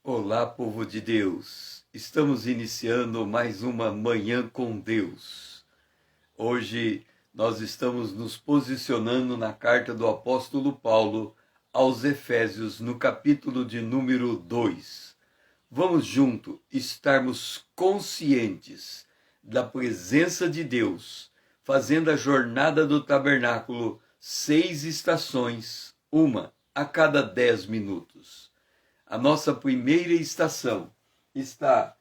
Olá, povo de Deus! Estamos iniciando mais uma Manhã com Deus. Hoje nós estamos nos posicionando na carta do apóstolo Paulo aos Efésios, no capítulo de número 2. Vamos junto estarmos conscientes da presença de Deus, fazendo a jornada do tabernáculo 6 estações, uma a cada 10 minutos. A nossa primeira estação está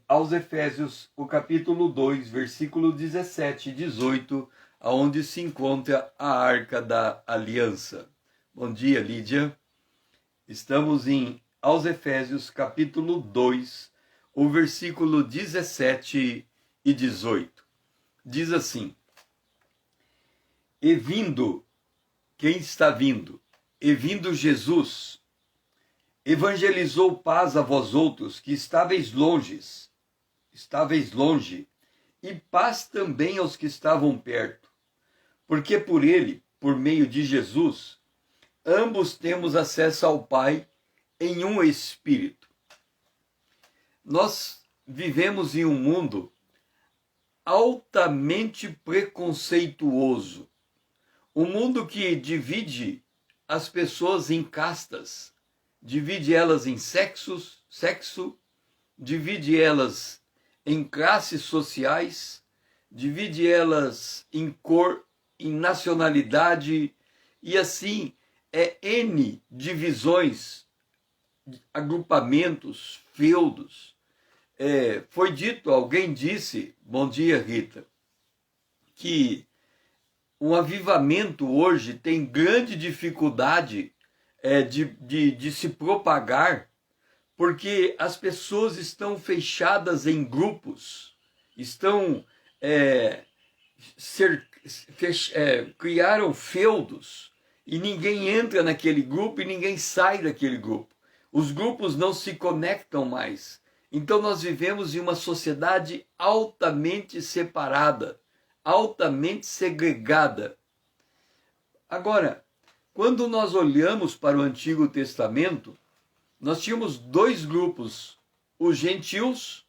aos Efésios, o capítulo 2, versículo 17 e 18, onde se encontra a Arca da Aliança. Bom dia, Lídia. Estamos aos Efésios, capítulo 2, o versículo 17 e 18. Diz assim: E vindo, quem está vindo? E vindo Jesus, evangelizou paz a vós outros que estáveis longe, e paz também aos que estavam perto, porque por ele, por meio de Jesus, ambos temos acesso ao Pai em um Espírito. Nós vivemos em um mundo altamente preconceituoso, um mundo que divide as pessoas em castas, divide elas em sexo, divide elas em classes sociais, divide elas em cor, em nacionalidade, e assim N divisões, agrupamentos, feudos. Foi dito, alguém disse, bom dia Rita, que o avivamento hoje tem grande dificuldade de se propagar, porque as pessoas estão fechadas em grupos, criaram feudos, e ninguém entra naquele grupo e ninguém sai daquele grupo. Os grupos não se conectam mais. Então nós vivemos em uma sociedade altamente separada, altamente segregada. Agora, quando nós olhamos para o Antigo Testamento, nós tínhamos dois grupos, os gentios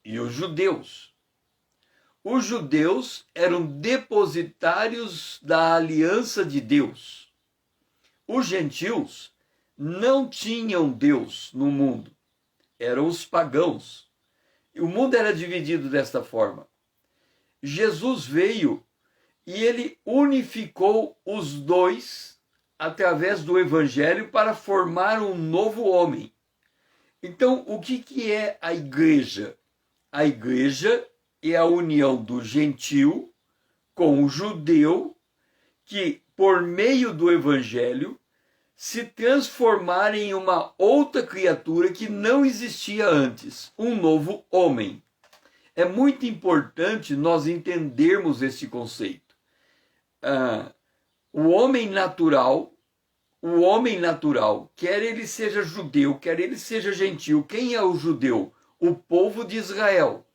e os judeus. Os judeus eram depositários da aliança de Deus. Os gentios não tinham Deus no mundo, eram os pagãos. E o mundo era dividido desta forma. Jesus veio e ele unificou os dois através do Evangelho para formar um novo homem. Então, o que é a igreja? A igreja é a união do gentio com o judeu, que, por meio do Evangelho, se transformarem em uma outra criatura que não existia antes, um novo homem. É muito importante nós entendermos esse conceito. O homem natural, quer ele seja judeu, quer ele seja gentil. Quem é o judeu? O povo de Israel,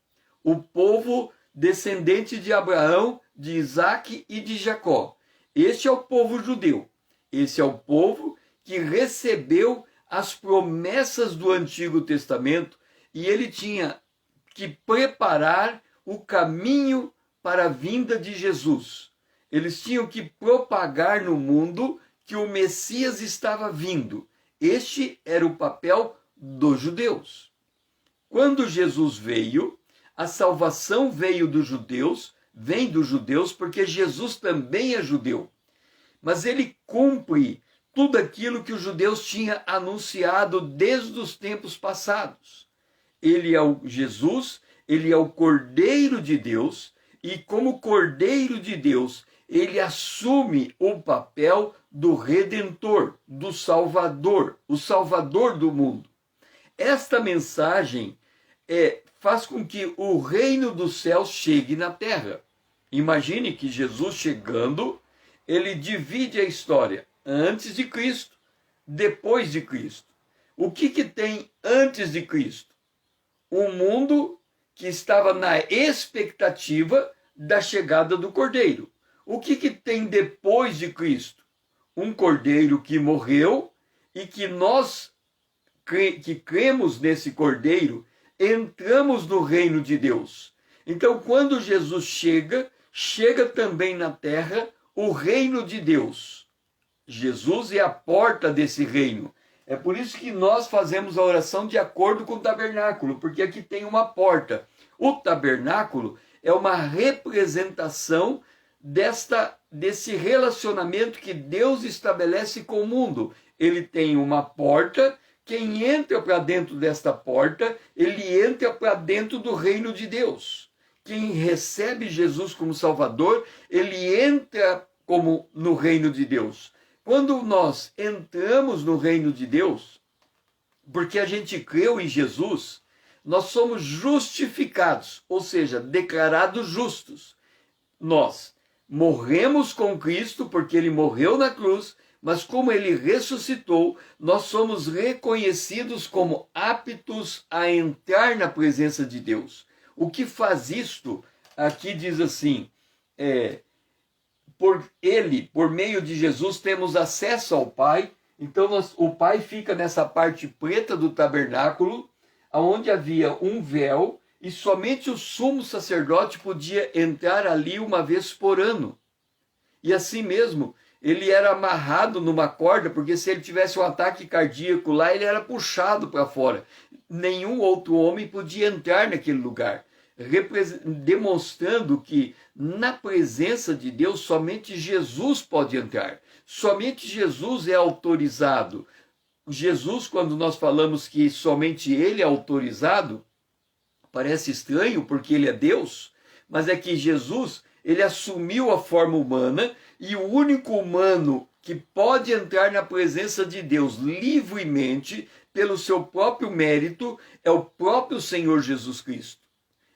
o povo descendente de Abraão, de Isaac e de Jacó. Este é o povo judeu. Esse é o povo que recebeu as promessas do Antigo Testamento, e ele tinha que preparar o caminho para a vinda de Jesus. Eles tinham que propagar no mundo que o Messias estava vindo. Este era o papel dos judeus. Quando Jesus veio, a salvação veio dos judeus, vem dos judeus, porque Jesus também é judeu. Mas ele cumpre tudo aquilo que os judeus tinham anunciado desde os tempos passados. Ele é o Jesus, ele é o Cordeiro de Deus, e como Cordeiro de Deus, ele assume o papel do Redentor, do Salvador, o Salvador do mundo. Esta mensagem faz com que o reino dos céus chegue na terra. Imagine que Jesus chegando, ele divide a história antes de Cristo, depois de Cristo. O que tem antes de Cristo? Um mundo que estava na expectativa da chegada do Cordeiro. O que tem depois de Cristo? Um Cordeiro que morreu e que nós que cremos nesse Cordeiro, entramos no reino de Deus. Então, quando Jesus chega também na terra o reino de Deus. Jesus é a porta desse reino. É por isso que nós fazemos a oração de acordo com o tabernáculo, porque aqui tem uma porta. O tabernáculo é uma representação desse relacionamento que Deus estabelece com o mundo. Ele tem uma porta, quem entra para dentro desta porta, ele entra para dentro do reino de Deus. Quem recebe Jesus como Salvador, ele entra como no reino de Deus. Quando nós entramos no reino de Deus, porque a gente creu em Jesus, nós somos justificados, ou seja, declarados justos. Nós morremos com Cristo, porque ele morreu na cruz, mas como ele ressuscitou, nós somos reconhecidos como aptos a entrar na presença de Deus. O que faz isto? Aqui diz assim, por meio de Jesus, temos acesso ao Pai. Então o Pai fica nessa parte preta do tabernáculo, onde havia um véu, e somente o sumo sacerdote podia entrar ali uma vez por ano. E assim mesmo, ele era amarrado numa corda, porque se ele tivesse um ataque cardíaco lá, ele era puxado para fora. Nenhum outro homem podia entrar naquele lugar, demonstrando que na presença de Deus somente Jesus pode entrar. Somente Jesus é autorizado. Jesus, quando nós falamos que somente ele é autorizado, parece estranho porque ele é Deus, mas é que Jesus, ele assumiu a forma humana, e o único humano que pode entrar na presença de Deus livremente, pelo seu próprio mérito, é o próprio Senhor Jesus Cristo.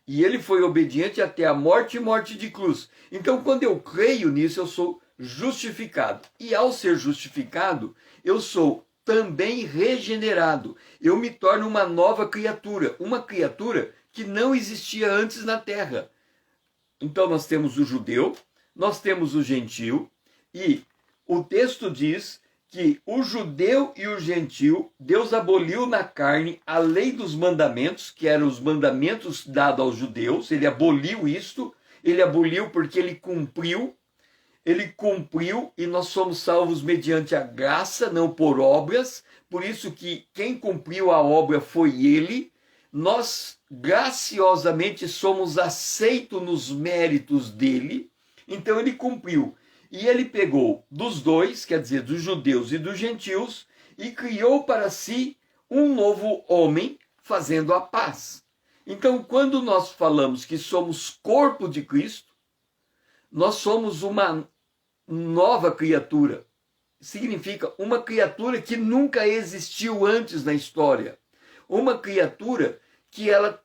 E ele foi obediente até a morte e morte de cruz. Então, quando eu creio nisso, eu sou justificado. E ao ser justificado, eu sou também regenerado. Eu me torno uma nova criatura, uma criatura que não existia antes na terra. Então nós temos o judeu, nós temos o gentio, e o texto diz que o judeu e o gentio, Deus aboliu na carne a lei dos mandamentos, que eram os mandamentos dados aos judeus. Ele aboliu isto, ele aboliu porque ele cumpriu e nós somos salvos mediante a graça, não por obras. Por isso que quem cumpriu a obra foi ele. Nós graciosamente somos aceitos nos méritos dele. Então ele cumpriu. E ele pegou dos dois, quer dizer, dos judeus e dos gentios, e criou para si um novo homem, fazendo a paz. Então, quando nós falamos que somos corpo de Cristo, nós somos uma nova criatura. Significa uma criatura que nunca existiu antes na história. Uma criatura que ela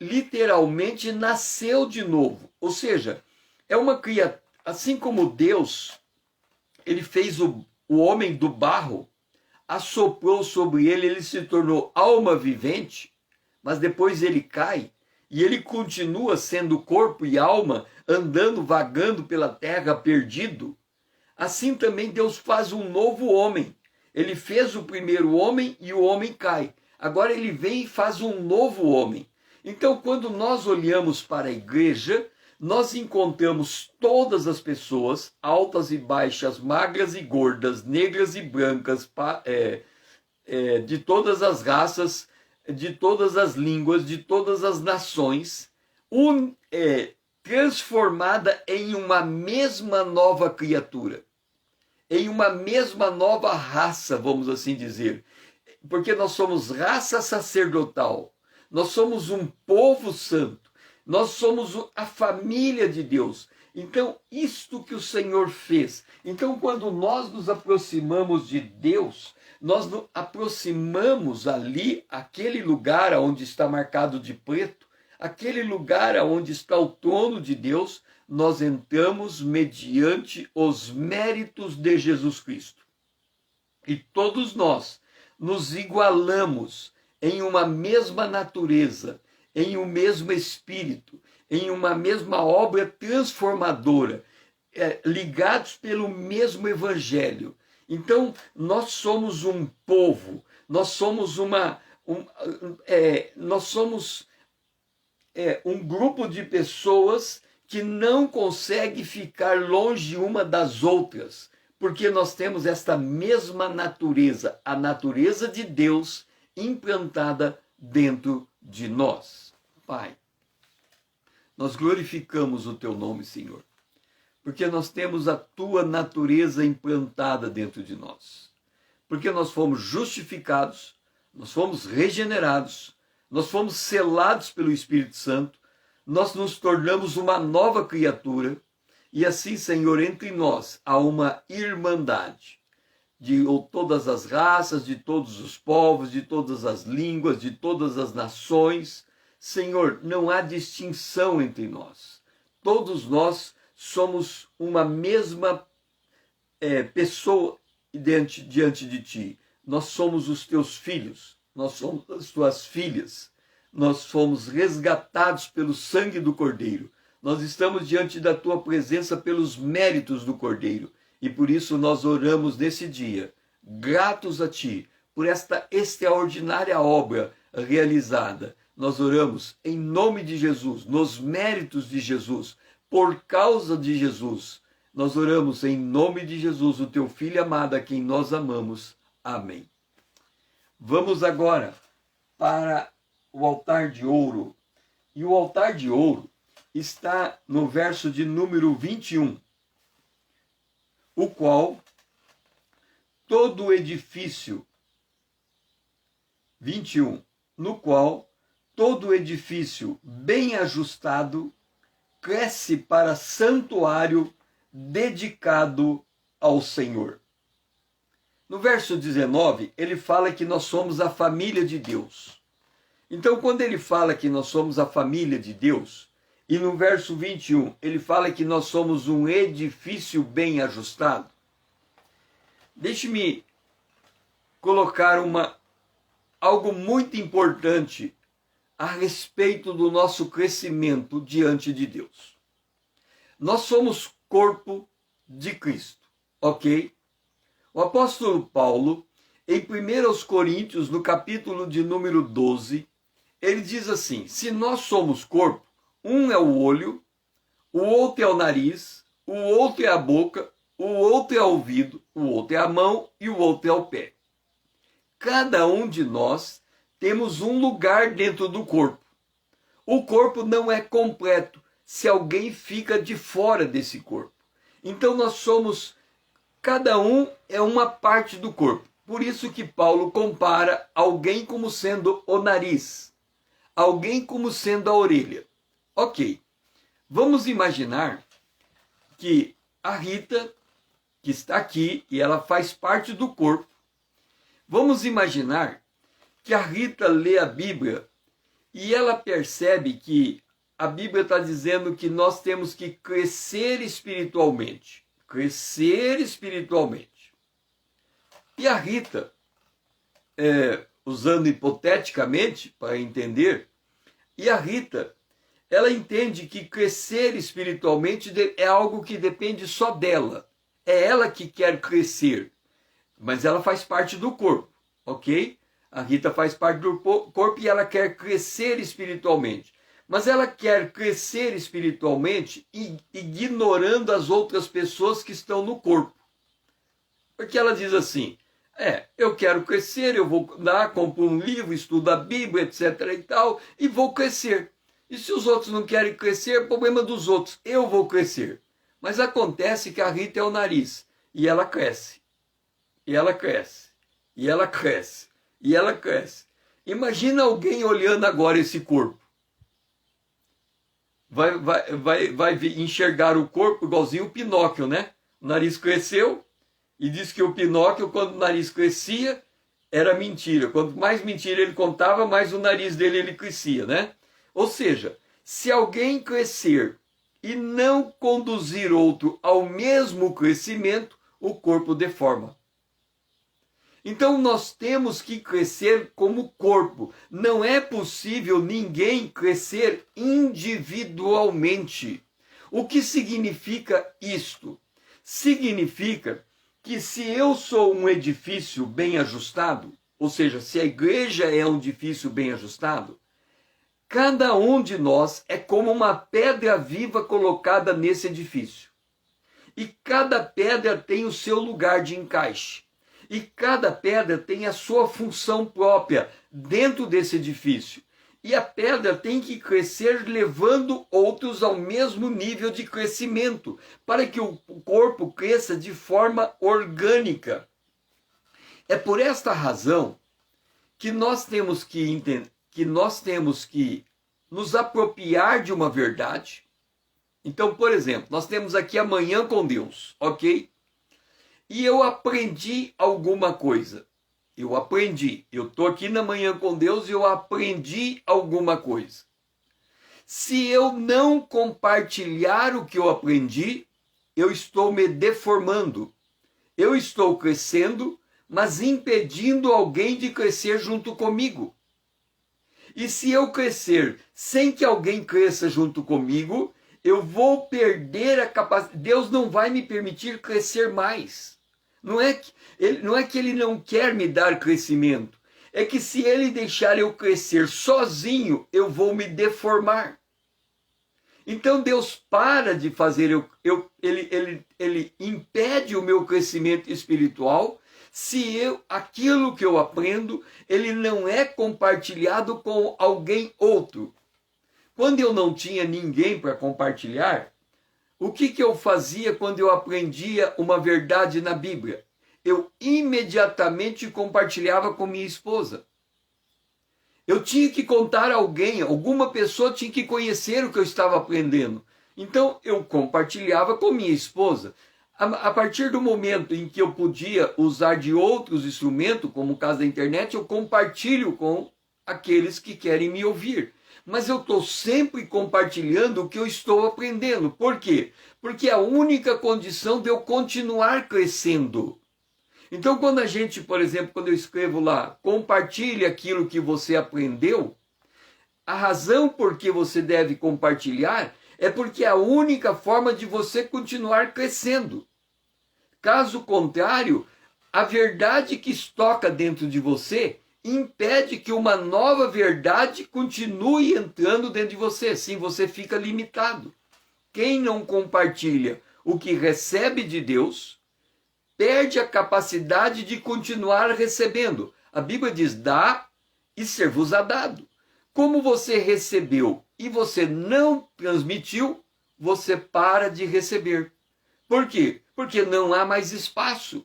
literalmente nasceu de novo. Ou seja, é uma criatura, assim como Deus, ele fez o homem do barro, assoprou sobre ele, ele se tornou alma vivente, mas depois ele cai, e ele continua sendo corpo e alma, andando, vagando pela terra, perdido. Assim também Deus faz um novo homem. Ele fez o primeiro homem e o homem cai. Agora ele vem e faz um novo homem. Então, quando nós olhamos para a igreja, nós encontramos todas as pessoas, altas e baixas, magras e gordas, negras e brancas, de todas as raças, de todas as línguas, de todas as nações, transformada em uma mesma nova criatura, em uma mesma nova raça, vamos assim dizer, porque nós somos raça sacerdotal, nós somos um povo santo, nós somos a família de Deus. Então, isto que o Senhor fez. Então, quando nós nos aproximamos de Deus, nós nos aproximamos ali, aquele lugar onde está marcado de preto, aquele lugar onde está o trono de Deus, nós entramos mediante os méritos de Jesus Cristo. E todos nós nos igualamos em uma mesma natureza, em um mesmo espírito, em uma mesma obra transformadora, ligados pelo mesmo evangelho. Então, nós somos um povo, nós somos um grupo de pessoas que não consegue ficar longe uma das outras, porque nós temos esta mesma natureza, a natureza de Deus implantada dentro de nós. Pai, nós glorificamos o teu nome, Senhor, porque nós temos a tua natureza implantada dentro de nós, porque nós fomos justificados, nós fomos regenerados, nós fomos selados pelo Espírito Santo, nós nos tornamos uma nova criatura, e assim, Senhor, entre nós há uma irmandade de todas as raças, de todos os povos, de todas as línguas, de todas as nações. Senhor, não há distinção entre nós. Todos nós somos uma mesma pessoa diante de Ti. Nós somos os Teus filhos, nós somos as Tuas filhas. Nós fomos resgatados pelo sangue do Cordeiro. Nós estamos diante da Tua presença pelos méritos do Cordeiro. E por isso nós oramos nesse dia, gratos a Ti, por esta extraordinária obra realizada. Nós oramos em nome de Jesus, nos méritos de Jesus, por causa de Jesus. Nós oramos em nome de Jesus, o Teu Filho amado, a quem nós amamos. Amém. Vamos agora para o altar de ouro. E o altar de ouro está no verso de número 21. O qual todo o edifício, 21, no qual todo o edifício bem ajustado cresce para santuário dedicado ao Senhor. No verso 19, ele fala que nós somos a família de Deus. Então, quando ele fala que nós somos a família de Deus, e no verso 21, ele fala que nós somos um edifício bem ajustado. Deixe-me colocar algo muito importante a respeito do nosso crescimento diante de Deus. Nós somos corpo de Cristo, ok? O apóstolo Paulo, em 1 Coríntios, no capítulo de número 12, ele diz assim: se nós somos corpo, um é o olho, o outro é o nariz, o outro é a boca, o outro é o ouvido, o outro é a mão e o outro é o pé. Cada um de nós temos um lugar dentro do corpo. O corpo não é completo se alguém fica de fora desse corpo. Então nós somos, cada um é uma parte do corpo. Por isso que Paulo compara alguém como sendo o nariz, alguém como sendo a orelha. Ok, vamos imaginar que a Rita, que está aqui, e ela faz parte do corpo, vamos imaginar que a Rita lê a Bíblia e ela percebe que a Bíblia está dizendo que nós temos que crescer espiritualmente. Crescer espiritualmente. E a Rita, usando hipoteticamente para entender, e a Rita, ela entende que crescer espiritualmente é algo que depende só dela. É ela que quer crescer, mas ela faz parte do corpo, ok? A Rita faz parte do corpo e ela quer crescer espiritualmente. Mas ela quer crescer espiritualmente ignorando as outras pessoas que estão no corpo. Porque ela diz assim, eu quero crescer, eu vou lá, compro um livro, estudo a Bíblia, etc. e tal, e vou crescer. E se os outros não querem crescer, é problema dos outros. Eu vou crescer. Mas acontece que a Rita é o nariz. E ela cresce. E ela cresce. E ela cresce. E ela cresce. Imagina alguém olhando agora esse corpo. Vai enxergar o corpo igualzinho o Pinóquio, né? O nariz cresceu. E diz que o Pinóquio, quando o nariz crescia, era mentira. Quanto mais mentira ele contava, mais o nariz dele ele crescia, né? Ou seja, se alguém crescer e não conduzir outro ao mesmo crescimento, o corpo deforma. Então nós temos que crescer como corpo. Não é possível ninguém crescer individualmente. O que significa isto? Significa que se eu sou um edifício bem ajustado, ou seja, se a igreja é um edifício bem ajustado, cada um de nós é como uma pedra viva colocada nesse edifício. E cada pedra tem o seu lugar de encaixe. E cada pedra tem a sua função própria dentro desse edifício. E a pedra tem que crescer levando outros ao mesmo nível de crescimento, para que o corpo cresça de forma orgânica. É por esta razão que nós temos que entender, que nós temos que nos apropriar de uma verdade. Então, por exemplo, nós temos aqui a Manhã com Deus, ok? E eu aprendi alguma coisa. Eu estou aqui na Manhã com Deus e eu aprendi alguma coisa. Se eu não compartilhar o que eu aprendi, eu estou me deformando. Eu estou crescendo, mas impedindo alguém de crescer junto comigo. E se eu crescer sem que alguém cresça junto comigo, eu vou perder a capacidade. Deus não vai me permitir crescer mais. Não é que ele não quer me dar crescimento. É que se ele deixar eu crescer sozinho, eu vou me deformar. Então Deus para de fazer, ele impede o meu crescimento espiritual se aquilo que eu aprendo, ele não é compartilhado com alguém outro. Quando eu não tinha ninguém para compartilhar, o que eu fazia quando eu aprendia uma verdade na Bíblia? Eu imediatamente compartilhava com minha esposa. Eu tinha que contar a alguém, alguma pessoa tinha que conhecer o que eu estava aprendendo. Então eu compartilhava com minha esposa. A partir do momento em que eu podia usar de outros instrumentos, como o caso da internet, eu compartilho com aqueles que querem me ouvir. Mas eu estou sempre compartilhando o que eu estou aprendendo. Por quê? Porque é a única condição de eu continuar crescendo. Então, quando a gente, por exemplo, quando eu escrevo lá, compartilhe aquilo que você aprendeu, a razão por que você deve compartilhar é porque é a única forma de você continuar crescendo. Caso contrário, a verdade que estoca dentro de você impede que uma nova verdade continue entrando dentro de você. Assim você fica limitado. Quem não compartilha o que recebe de Deus, perde a capacidade de continuar recebendo. A Bíblia diz, dá e ser-vos-á dado. Como você recebeu e você não transmitiu, você para de receber. Por quê? Porque não há mais espaço.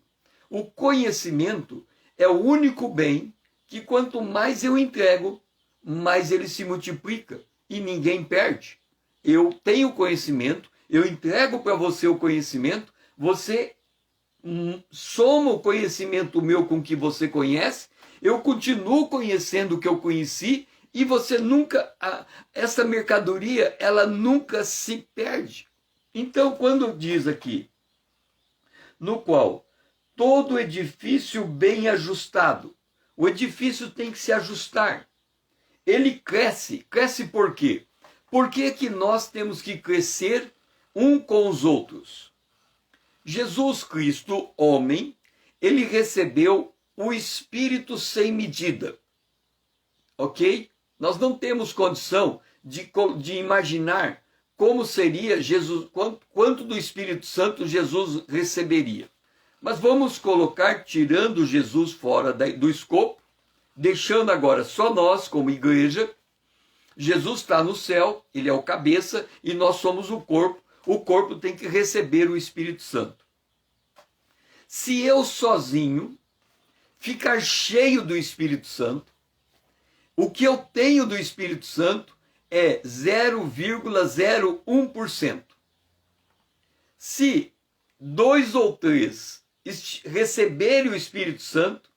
O conhecimento é o único bem que quanto mais eu entrego, mais ele se multiplica e ninguém perde. Eu tenho conhecimento, eu entrego para você o conhecimento, você soma o conhecimento meu com o que você conhece, eu continuo conhecendo o que eu conheci e você nunca, essa mercadoria, ela nunca se perde. Então, quando diz aqui, no qual todo edifício bem ajustado, o edifício tem que se ajustar. Ele cresce. Cresce por quê? Por que nós temos que crescer um com os outros? Jesus Cristo, homem, ele recebeu o Espírito sem medida. Ok? Nós não temos condição de imaginar como seria Jesus, quanto do Espírito Santo Jesus receberia. Mas vamos colocar, tirando Jesus fora do escopo, deixando agora só nós como igreja. Jesus está no céu, ele é o cabeça e nós somos o corpo. O corpo tem que receber o Espírito Santo. Se eu sozinho ficar cheio do Espírito Santo, o que eu tenho do Espírito Santo é 0,01%. Se 2 ou 3 receberem o Espírito Santo,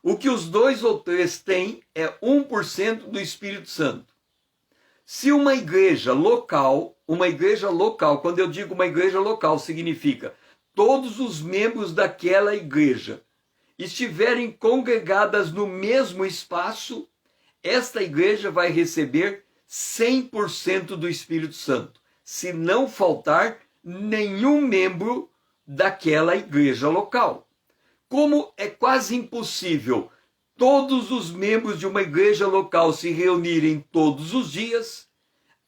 o que os 2 ou 3 têm é 1% do Espírito Santo. Se uma igreja local, quando eu digo uma igreja local, significa todos os membros daquela igreja estiverem congregadas no mesmo espaço, esta igreja vai receber 100% do Espírito Santo, se não faltar nenhum membro daquela igreja local. Como é quase impossível todos os membros de uma igreja local se reunirem todos os dias,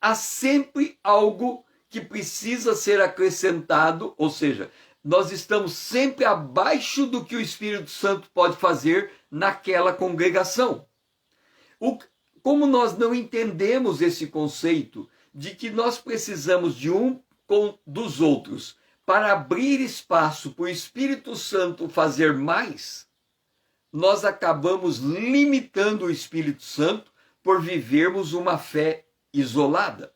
há sempre algo que precisa ser acrescentado, ou seja, nós estamos sempre abaixo do que o Espírito Santo pode fazer naquela congregação. Como nós não entendemos esse conceito de que nós precisamos de dos outros para abrir espaço para o Espírito Santo fazer mais, nós acabamos limitando o Espírito Santo por vivermos uma fé isolada.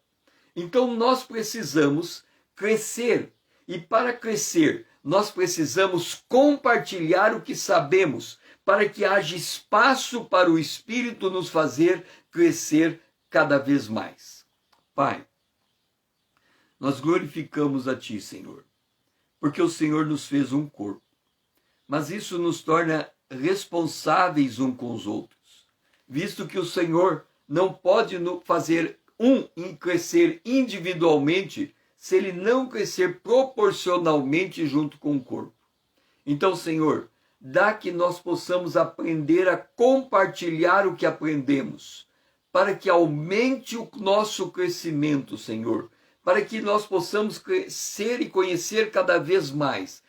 Então nós precisamos crescer, e para crescer nós precisamos compartilhar o que sabemos, para que haja espaço para o Espírito nos fazer crescer cada vez mais. Pai, nós glorificamos a Ti, Senhor, porque o Senhor nos fez um corpo, mas isso nos torna responsáveis uns com os outros, visto que o Senhor não pode fazer crescer individualmente se ele não crescer proporcionalmente junto com o corpo. Então, Senhor, dá que nós possamos aprender a compartilhar o que aprendemos, para que aumente o nosso crescimento, Senhor, para que nós possamos crescer e conhecer cada vez mais.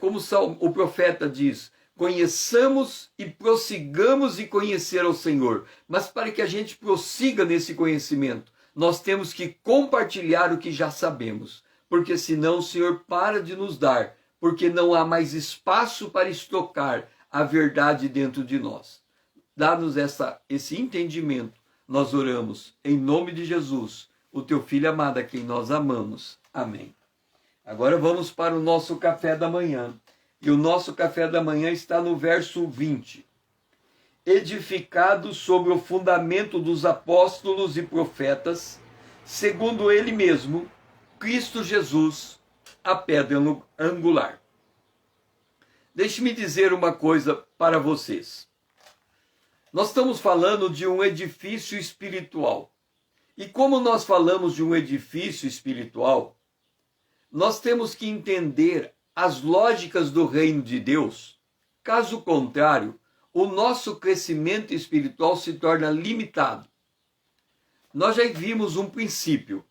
Como o profeta diz, conheçamos e prossigamos em conhecer ao Senhor. Mas para que a gente prossiga nesse conhecimento, nós temos que compartilhar o que já sabemos, porque senão o Senhor para de nos dar, porque não há mais espaço para estocar a verdade dentro de nós. Dá-nos esse entendimento. Nós oramos em nome de Jesus, o Teu Filho amado, a quem nós amamos. Amém. Agora vamos para o nosso café da manhã. E o nosso café da manhã está no verso 20. Edificado sobre o fundamento dos apóstolos e profetas, segundo ele mesmo, Cristo Jesus, a pedra angular. Deixe-me dizer uma coisa para vocês. Nós estamos falando de um edifício espiritual. E como nós falamos de um edifício espiritual, nós temos que entender as lógicas do reino de Deus. Caso contrário, o nosso crescimento espiritual se torna limitado. Nós já vimos um princípio.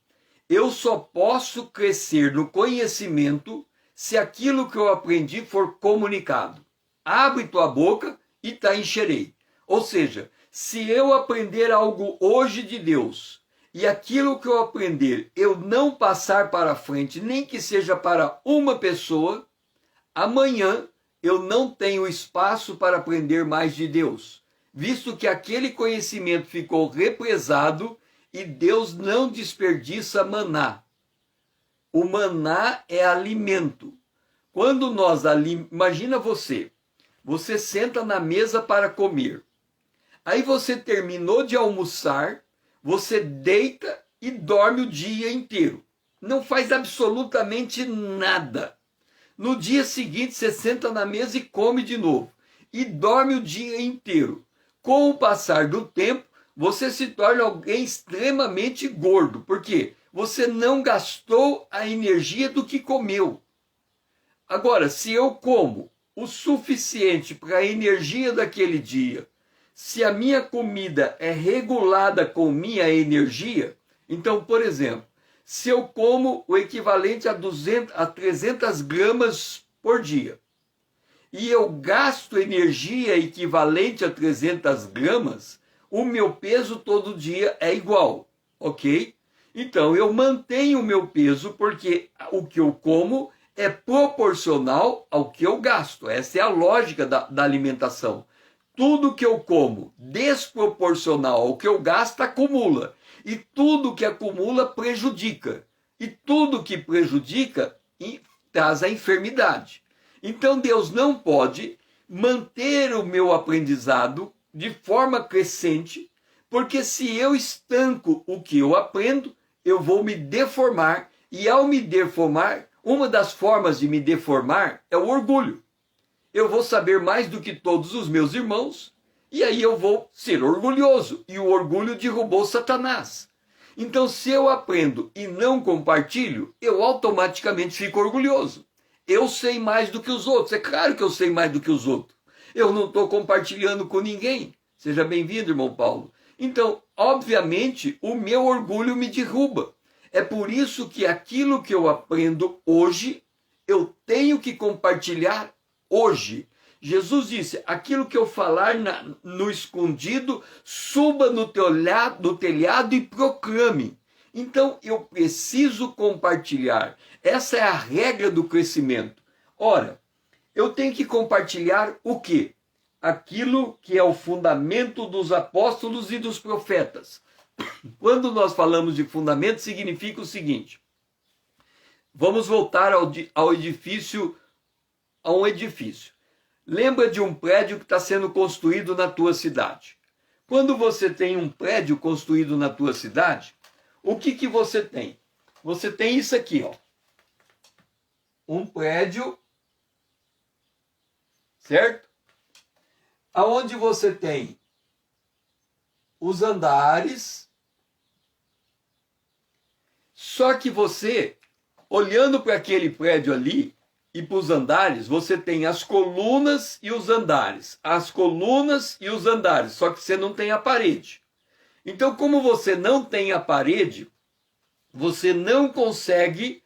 Eu só posso crescer no conhecimento se aquilo que eu aprendi for comunicado. Abre tua boca e te encherei. Ou seja, se eu aprender algo hoje de Deus, e aquilo que eu aprender eu não passar para frente, nem que seja para uma pessoa, amanhã eu não tenho espaço para aprender mais de Deus, visto que aquele conhecimento ficou represado e Deus não desperdiça maná. O maná é alimento. Quando imagina você senta na mesa para comer. Aí você terminou de almoçar, você deita e dorme o dia inteiro. Não faz absolutamente nada. No dia seguinte você senta na mesa e come de novo. E dorme o dia inteiro. Com o passar do tempo, você se torna alguém extremamente gordo. Por quê? Você não gastou a energia do que comeu. Agora, se eu como o suficiente para a energia daquele dia, se a minha comida é regulada com minha energia, então, por exemplo, se eu como o equivalente a 300 gramas por dia, e eu gasto energia equivalente a 300 gramas, o meu peso todo dia é igual, ok? Então, eu mantenho o meu peso porque o que eu como é proporcional ao que eu gasto. Essa é a lógica da alimentação. Tudo que eu como desproporcional ao que eu gasto acumula. E tudo que acumula prejudica. E tudo que prejudica traz a enfermidade. Então Deus não pode manter o meu aprendizado de forma crescente, porque se eu estanco o que eu aprendo, eu vou me deformar. E ao me deformar, uma das formas de me deformar é o orgulho. Eu vou saber mais do que todos os meus irmãos, e aí eu vou ser orgulhoso. E o orgulho derrubou Satanás. Então, se eu aprendo e não compartilho, eu automaticamente fico orgulhoso. Eu sei mais do que os outros. É claro que eu sei mais do que os outros. Eu não estou compartilhando com ninguém. Seja bem-vindo, irmão Paulo. Então, obviamente, o meu orgulho me derruba. É por isso que aquilo que eu aprendo hoje, eu tenho que compartilhar hoje. Jesus disse, aquilo que eu falar no escondido, suba no telhado e proclame. Então, eu preciso compartilhar. Essa é a regra do crescimento. Ora, eu tenho que compartilhar o quê? Aquilo que é o fundamento dos apóstolos e dos profetas. Quando nós falamos de fundamento, significa o seguinte. Vamos voltar ao edifício, a um edifício. Lembra de um prédio que está sendo construído na tua cidade. Quando você tem um prédio construído na tua cidade, o que você tem? Você tem isso aqui, ó. Um prédio, certo? Aonde você tem os andares. Só que você, olhando para aquele prédio ali e para os andares, você tem as colunas e os andares. As colunas e os andares, só que você não tem a parede. Então, como você não tem a parede, você não consegue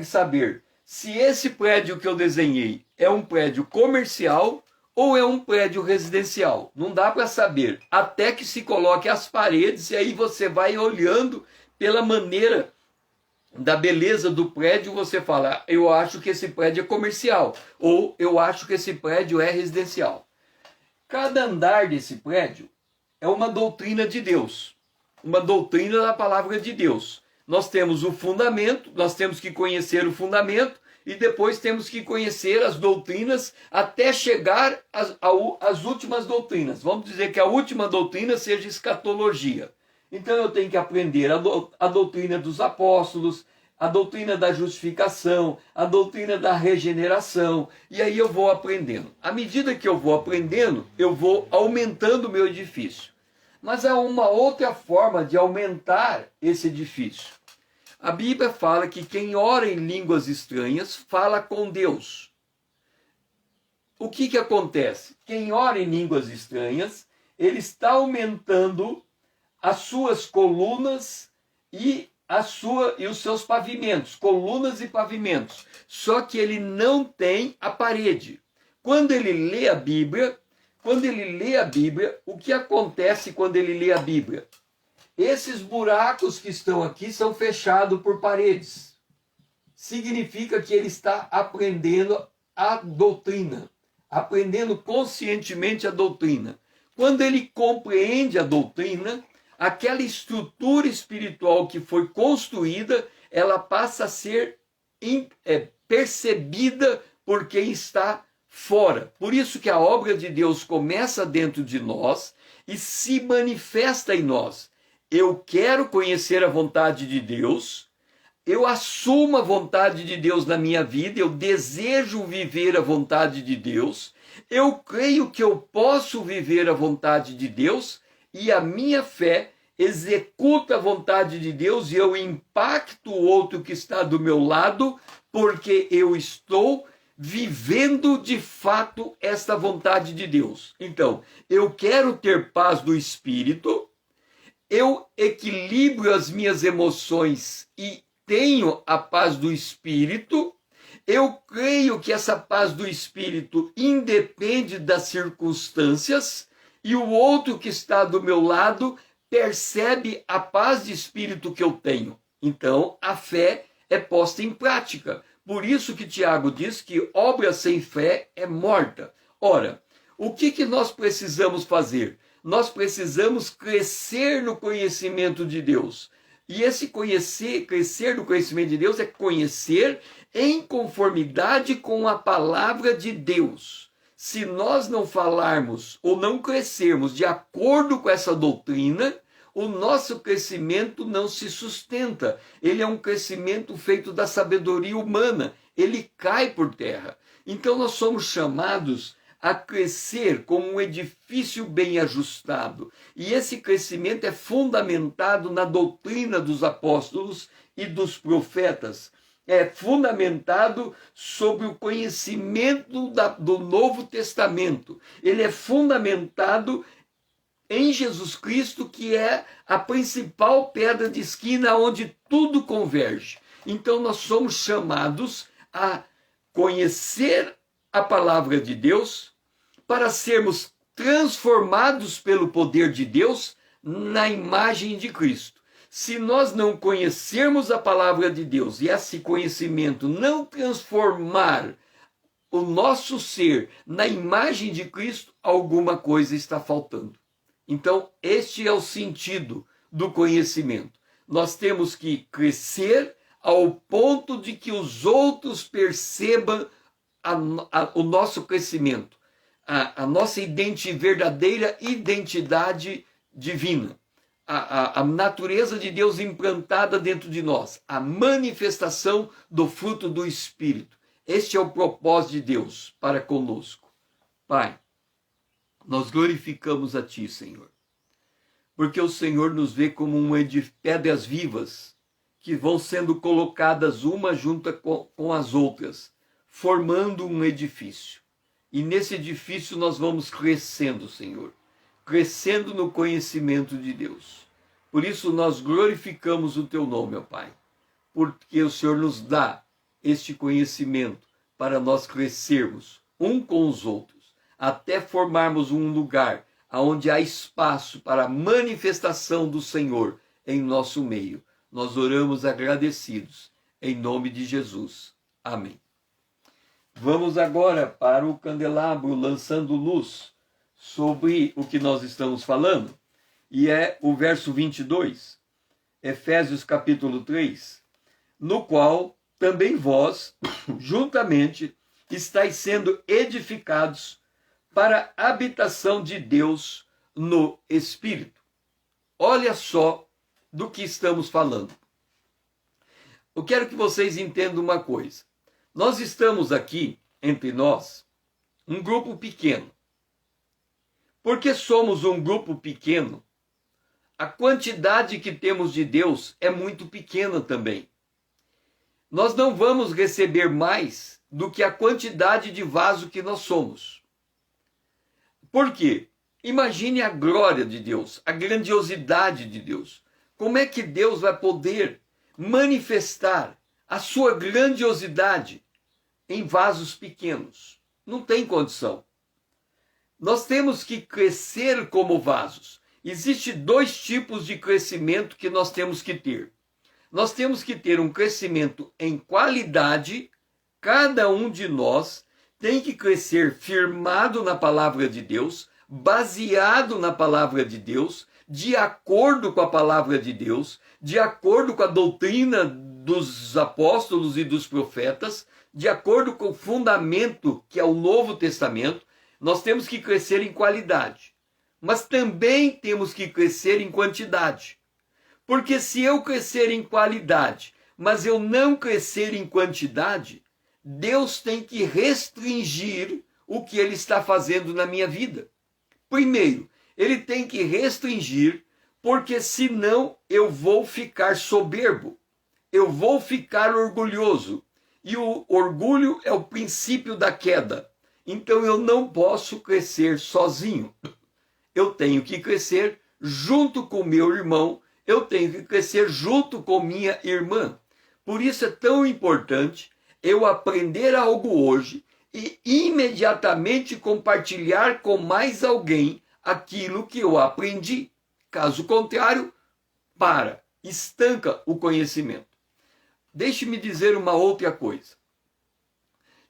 saber se esse prédio que eu desenhei é um prédio comercial ou é um prédio residencial. Não dá para saber, até que se coloque as paredes e aí você vai olhando pela maneira da beleza do prédio, você fala, eu acho que esse prédio é comercial ou eu acho que esse prédio é residencial. Cada andar desse prédio é uma doutrina de Deus, uma doutrina da palavra de Deus. Nós temos o fundamento, nós temos que conhecer o fundamento e depois temos que conhecer as doutrinas até chegar às últimas doutrinas. Vamos dizer que a última doutrina seja escatologia. Então eu tenho que aprender a doutrina dos apóstolos, a doutrina da justificação, a doutrina da regeneração, e aí eu vou aprendendo. À medida que eu vou aprendendo, eu vou aumentando o meu edifício. Mas há uma outra forma de aumentar esse edifício. A Bíblia fala que quem ora em línguas estranhas fala com Deus. O que acontece? Quem ora em línguas estranhas, ele está aumentando as suas colunas e os seus pavimentos, colunas e pavimentos. Só que ele não tem a parede. Quando ele lê a Bíblia, o que acontece quando ele lê a Bíblia? Esses buracos que estão aqui são fechados por paredes. Significa que ele está aprendendo a doutrina, aprendendo conscientemente a doutrina. Quando ele compreende a doutrina, aquela estrutura espiritual que foi construída, ela passa a ser percebida por quem está fora. Por isso que a obra de Deus começa dentro de nós e se manifesta em nós. Eu quero conhecer a vontade de Deus, eu assumo a vontade de Deus na minha vida, eu desejo viver a vontade de Deus, eu creio que eu posso viver a vontade de Deus e a minha fé executa a vontade de Deus e eu impacto o outro que está do meu lado, porque eu estou vivendo de fato esta vontade de Deus. Então, eu quero ter paz do espírito, eu equilibro as minhas emoções e tenho a paz do espírito, eu creio que essa paz do espírito independe das circunstâncias e o outro que está do meu lado percebe a paz de espírito que eu tenho. Então, a fé é posta em prática. Por isso que Tiago diz que obra sem fé é morta. Ora, o que nós precisamos fazer? Nós precisamos crescer no conhecimento de Deus. E esse crescer no conhecimento de Deus é conhecer em conformidade com a palavra de Deus. Se nós não falarmos ou não crescermos de acordo com essa doutrina, o nosso crescimento não se sustenta. Ele é um crescimento feito da sabedoria humana. Ele cai por terra. Então nós somos chamados a crescer como um edifício bem ajustado. E esse crescimento é fundamentado na doutrina dos apóstolos e dos profetas. é fundamentado sobre o conhecimento do Novo Testamento. Ele é fundamentado em Jesus Cristo, que é a principal pedra de esquina onde tudo converge. Então nós somos chamados a conhecer a palavra de Deus para sermos transformados pelo poder de Deus na imagem de Cristo. Se nós não conhecermos a palavra de Deus e esse conhecimento não transformar o nosso ser na imagem de Cristo, alguma coisa está faltando. Então, este é o sentido do conhecimento. Nós temos que crescer ao ponto de que os outros percebam o nosso crescimento, a nossa verdadeira identidade divina, a natureza de Deus implantada dentro de nós, a manifestação do fruto do Espírito. Este é o propósito de Deus para conosco. Pai, nós glorificamos a Ti, Senhor, porque o Senhor nos vê como pedras vivas que vão sendo colocadas uma junto com as outras, formando um edifício. E nesse edifício nós vamos crescendo, Senhor, crescendo no conhecimento de Deus. Por isso nós glorificamos o Teu nome, ó Pai, porque o Senhor nos dá este conhecimento para nós crescermos um com os outros, até formarmos um lugar onde há espaço para a manifestação do Senhor em nosso meio. Nós oramos agradecidos, em nome de Jesus. Amém. Vamos agora para o candelabro lançando luz sobre o que nós estamos falando, e é o verso 22, Efésios capítulo 3, no qual também vós, juntamente, estáis sendo edificados para a habitação de Deus no Espírito. Olha só do que estamos falando. Eu quero que vocês entendam uma coisa. Nós estamos aqui, entre nós, um grupo pequeno. Porque somos um grupo pequeno, a quantidade que temos de Deus é muito pequena também. Nós não vamos receber mais do que a quantidade de vaso que nós somos. Por quê? Imagine a glória de Deus, a grandiosidade de Deus. Como é que Deus vai poder manifestar a sua grandiosidade em vasos pequenos? Não tem condição. Nós temos que crescer como vasos. Existem dois tipos de crescimento que nós temos que ter. Nós temos que ter um crescimento em qualidade. Cada um de nós tem que crescer firmado na palavra de Deus, baseado na palavra de Deus, de acordo com a palavra de Deus, de acordo com a doutrina dos apóstolos e dos profetas, de acordo com o fundamento que é o Novo Testamento. Nós temos que crescer em qualidade, mas também temos que crescer em quantidade. Porque se eu crescer em qualidade, mas eu não crescer em quantidade, Deus tem que restringir o que Ele está fazendo na minha vida. Primeiro, Ele tem que restringir, porque senão eu vou ficar soberbo, eu vou ficar orgulhoso. E o orgulho é o princípio da queda. Então eu não posso crescer sozinho. Eu tenho que crescer junto com meu irmão, eu tenho que crescer junto com minha irmã. Por isso é tão importante eu aprender algo hoje e imediatamente compartilhar com mais alguém aquilo que eu aprendi. Caso contrário, estanca o conhecimento. Deixe-me dizer uma outra coisa.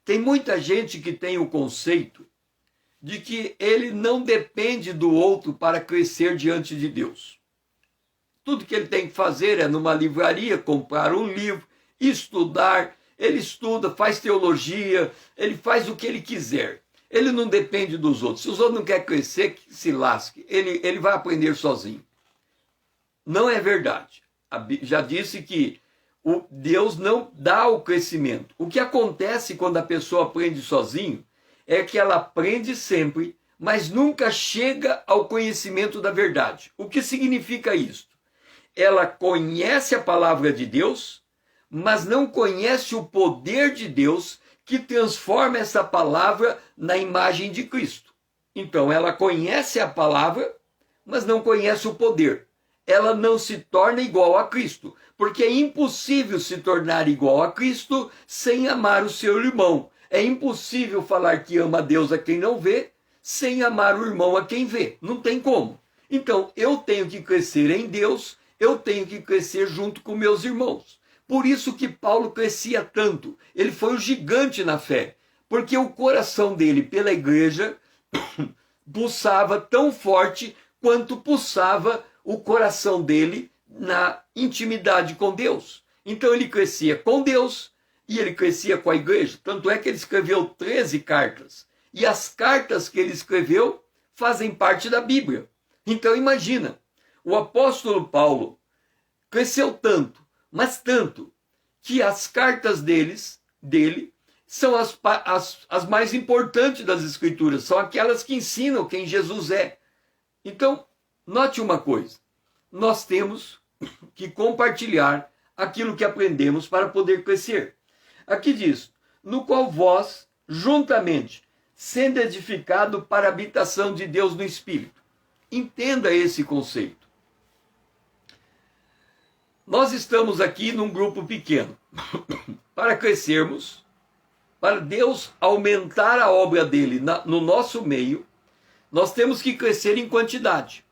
Tem muita gente que tem o conceito de que ele não depende do outro para crescer diante de Deus. Tudo que ele tem que fazer é numa livraria, comprar um livro, estudar. Ele estuda, faz teologia, ele faz o que ele quiser. Ele não depende dos outros. Se os outros não querem crescer, que se lasque. Ele vai aprender sozinho. Não é verdade. Já disse que Deus não dá o crescimento. O que acontece quando a pessoa aprende sozinho é que ela aprende sempre, mas nunca chega ao conhecimento da verdade. O que significa isso? Ela conhece a palavra de Deus, mas não conhece o poder de Deus que transforma essa palavra na imagem de Cristo. Então, ela conhece a palavra, mas não conhece o poder. Ela não se torna igual a Cristo, porque é impossível se tornar igual a Cristo sem amar o seu irmão. É impossível falar que ama a Deus a quem não vê, sem amar o irmão a quem vê. Não tem como. Então, eu tenho que crescer em Deus, eu tenho que crescer junto com meus irmãos. Por isso que Paulo crescia tanto. Ele foi um gigante na fé, porque o coração dele pela igreja pulsava tão forte quanto pulsava o coração dele na intimidade com Deus. Então ele crescia com Deus e ele crescia com a igreja. Tanto é que ele escreveu 13 cartas. E as cartas que ele escreveu fazem parte da Bíblia. Então imagina, o apóstolo Paulo cresceu tanto, mas tanto, que as cartas dele são as mais importantes das Escrituras, são aquelas que ensinam quem Jesus é. Então, note uma coisa, nós temos que compartilhar aquilo que aprendemos para poder crescer. Aqui diz, no qual vós, juntamente, sendo edificado para a habitação de Deus no Espírito. Entenda esse conceito. Nós estamos aqui num grupo pequeno. Para crescermos, para Deus aumentar a obra dele no nosso meio, nós temos que crescer em quantidade.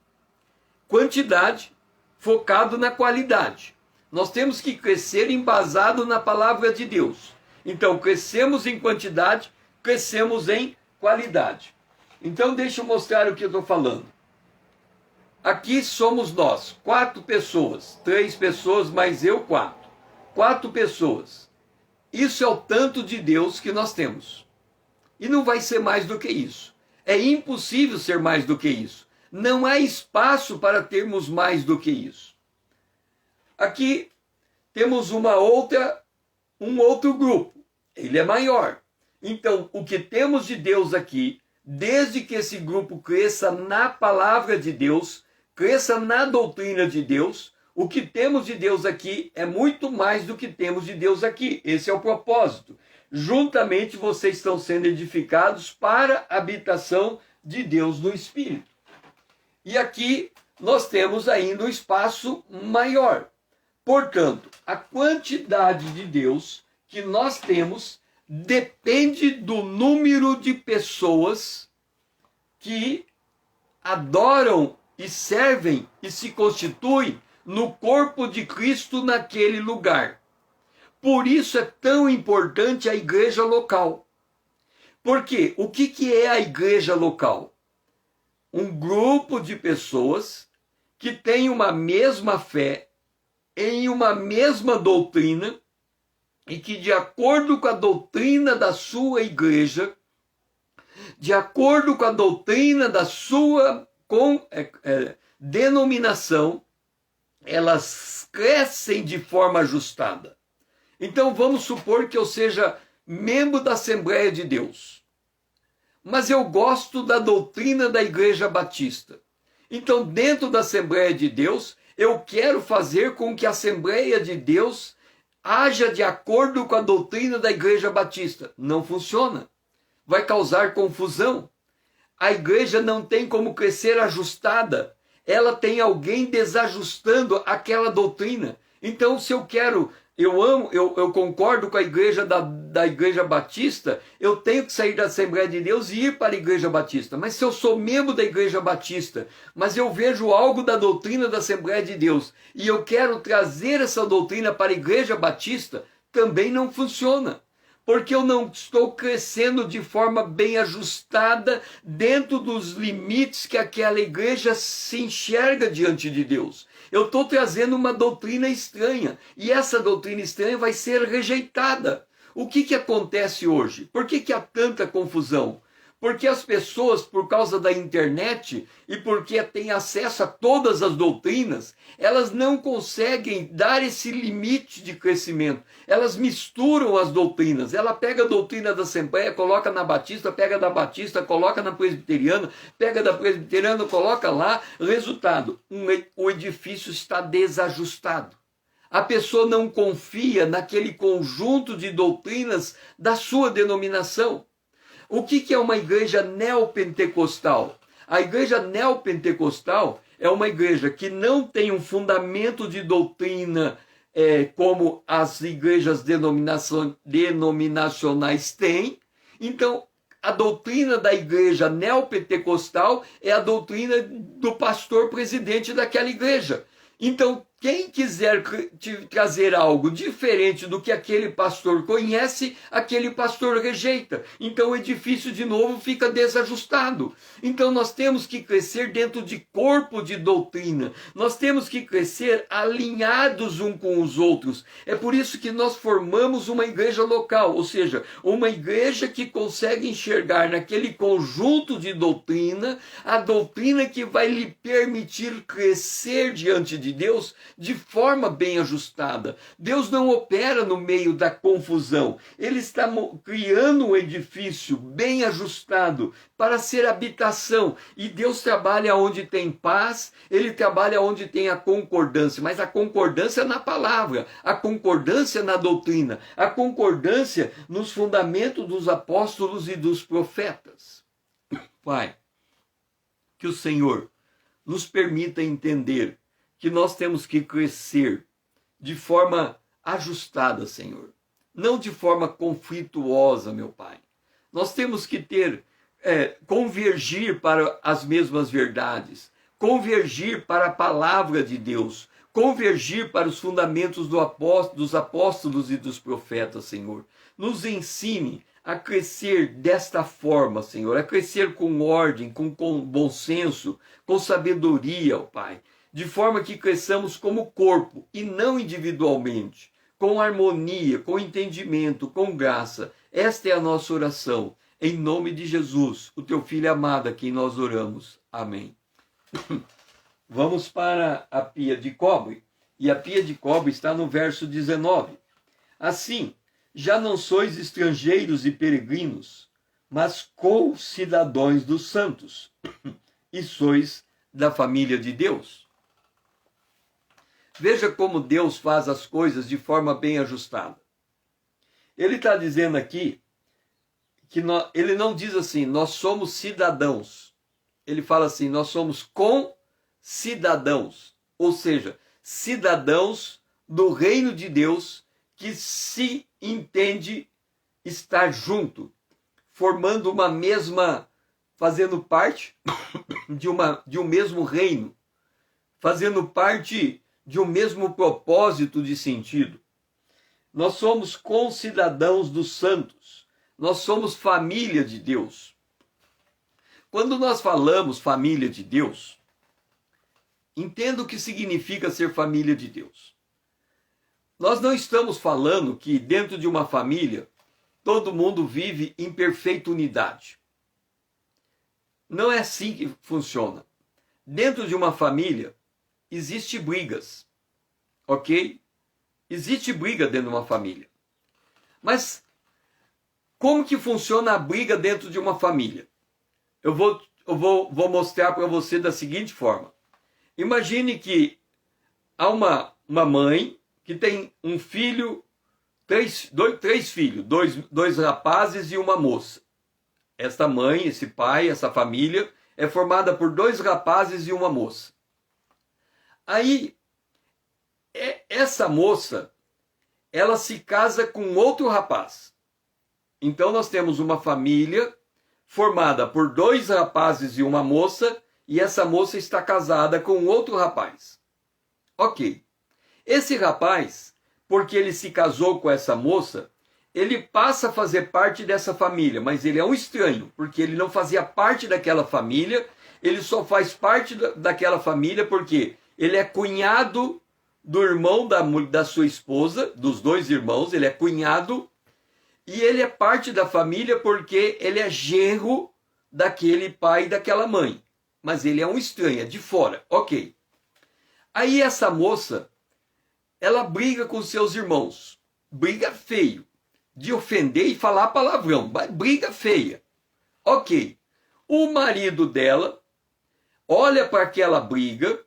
Quantidade focado na qualidade. Nós temos que crescer embasado na palavra de Deus. Então, crescemos em quantidade, crescemos em qualidade. Então, deixa eu mostrar o que eu estou falando. Aqui somos nós, 4 pessoas, 3 pessoas mais eu, 4. 4 pessoas. Isso é o tanto de Deus que nós temos. E não vai ser mais do que isso. É impossível ser mais do que isso. Não há espaço para termos mais do que isso. Aqui temos um outro grupo. Ele é maior. Então, o que temos de Deus aqui, desde que esse grupo cresça na palavra de Deus, cresça na doutrina de Deus, o que temos de Deus aqui é muito mais do que temos de Deus aqui. Esse é o propósito. Juntamente vocês estão sendo edificados para a habitação de Deus no Espírito. E aqui nós temos ainda um espaço maior. Portanto, a quantidade de Deus que nós temos depende do número de pessoas que adoram e servem e se constituem no corpo de Cristo naquele lugar. Por isso é tão importante a igreja local. Porque o que é a igreja local? Um grupo de pessoas que tem uma mesma fé, em uma mesma doutrina, e que de acordo com a doutrina da sua igreja, de acordo com a doutrina da sua denominação, elas crescem de forma ajustada. Então vamos supor que eu seja membro da Assembleia de Deus, mas eu gosto da doutrina da Igreja Batista. Então, dentro da Assembleia de Deus, eu quero fazer com que a Assembleia de Deus haja de acordo com a doutrina da Igreja Batista. Não funciona. Vai causar confusão. A igreja não tem como crescer ajustada. Ela tem alguém desajustando aquela doutrina. Então, se eu quero, eu concordo com a igreja da Igreja Batista, eu tenho que sair da Assembleia de Deus e ir para a Igreja Batista. Mas se eu sou membro da Igreja Batista, mas eu vejo algo da doutrina da Assembleia de Deus e eu quero trazer essa doutrina para a Igreja Batista, também não funciona. Porque eu não estou crescendo de forma bem ajustada dentro dos limites que aquela igreja se enxerga diante de Deus. Eu estou trazendo uma doutrina estranha e essa doutrina estranha vai ser rejeitada. O que acontece hoje? Por que há tanta confusão? Porque as pessoas, por causa da internet e porque têm acesso a todas as doutrinas, elas não conseguem dar esse limite de crescimento. Elas misturam as doutrinas. Ela pega a doutrina da Assembleia, coloca na Batista, pega da Batista, coloca na Presbiteriana, pega da Presbiteriana, coloca lá. Resultado, o edifício está desajustado. A pessoa não confia naquele conjunto de doutrinas da sua denominação. O que é uma igreja neopentecostal? A igreja neopentecostal é uma igreja que não tem um fundamento de doutrina como as igrejas denominacionais têm. Então, a doutrina da igreja neopentecostal é a doutrina do pastor presidente daquela igreja. Então, quem quiser trazer algo diferente do que aquele pastor conhece, aquele pastor rejeita. Então o edifício de novo fica desajustado. Então nós temos que crescer dentro de corpo de doutrina. Nós temos que crescer alinhados uns com os outros. É por isso que nós formamos uma igreja local, ou seja, uma igreja que consegue enxergar naquele conjunto de doutrina, a doutrina que vai lhe permitir crescer diante de Deus de forma bem ajustada. Deus não opera no meio da confusão. Ele está criando um edifício bem ajustado para ser habitação. E Deus trabalha onde tem paz, ele trabalha onde tem a concordância. Mas a concordância na palavra, a concordância na doutrina, a concordância nos fundamentos dos apóstolos e dos profetas. Pai, que o Senhor nos permita entender que nós temos que crescer de forma ajustada, Senhor. Não de forma conflituosa, meu Pai. Nós temos que convergir para as mesmas verdades, convergir para a palavra de Deus, convergir para os fundamentos dos apóstolos e dos profetas, Senhor. Nos ensine a crescer desta forma, Senhor, a crescer com ordem, com bom senso, com sabedoria, ó Pai, de forma que cresçamos como corpo e não individualmente, com harmonia, com entendimento, com graça. Esta é a nossa oração, em nome de Jesus, o teu Filho amado, a quem nós oramos. Amém. Vamos para a pia de cobre, e a pia de cobre está no verso 19. Assim, já não sois estrangeiros e peregrinos, mas co-cidadãos dos santos, e sois da família de Deus. Veja como Deus faz as coisas de forma bem ajustada. Ele está dizendo aqui que ele não diz assim, nós somos cidadãos. Ele fala assim, nós somos concidadãos. Ou seja, cidadãos do reino de Deus que se entende estar junto, formando uma mesma, fazendo parte de um mesmo reino, fazendo parte de um mesmo propósito de sentido. Nós somos concidadãos dos santos. Nós somos família de Deus. Quando nós falamos família de Deus, entenda o que significa ser família de Deus. Nós não estamos falando que dentro de uma família todo mundo vive em perfeita unidade. Não é assim que funciona. Dentro de uma família existe brigas, ok? Existe briga dentro de uma família. Mas como que funciona a briga dentro de uma família? Eu vou mostrar para você da seguinte forma. Imagine que há uma mãe que tem um filho, três filhos, dois rapazes e uma moça. Esta mãe, esse pai, essa família é formada por 2 rapazes e uma moça. Aí, essa moça, ela se casa com outro rapaz. Então, nós temos uma família formada por 2 rapazes e uma moça, e essa moça está casada com outro rapaz. Ok. Esse rapaz, porque ele se casou com essa moça, ele passa a fazer parte dessa família, mas ele é um estranho, porque ele não fazia parte daquela família, ele só faz parte daquela família porque ele é cunhado do irmão da sua esposa, dos 2 irmãos, ele é cunhado, e ele é parte da família porque ele é genro daquele pai e daquela mãe. Mas ele é um estranho, é de fora, ok. Aí essa moça, ela briga com seus irmãos, briga feio, de ofender e falar palavrão, briga feia. Ok, o marido dela olha para aquela briga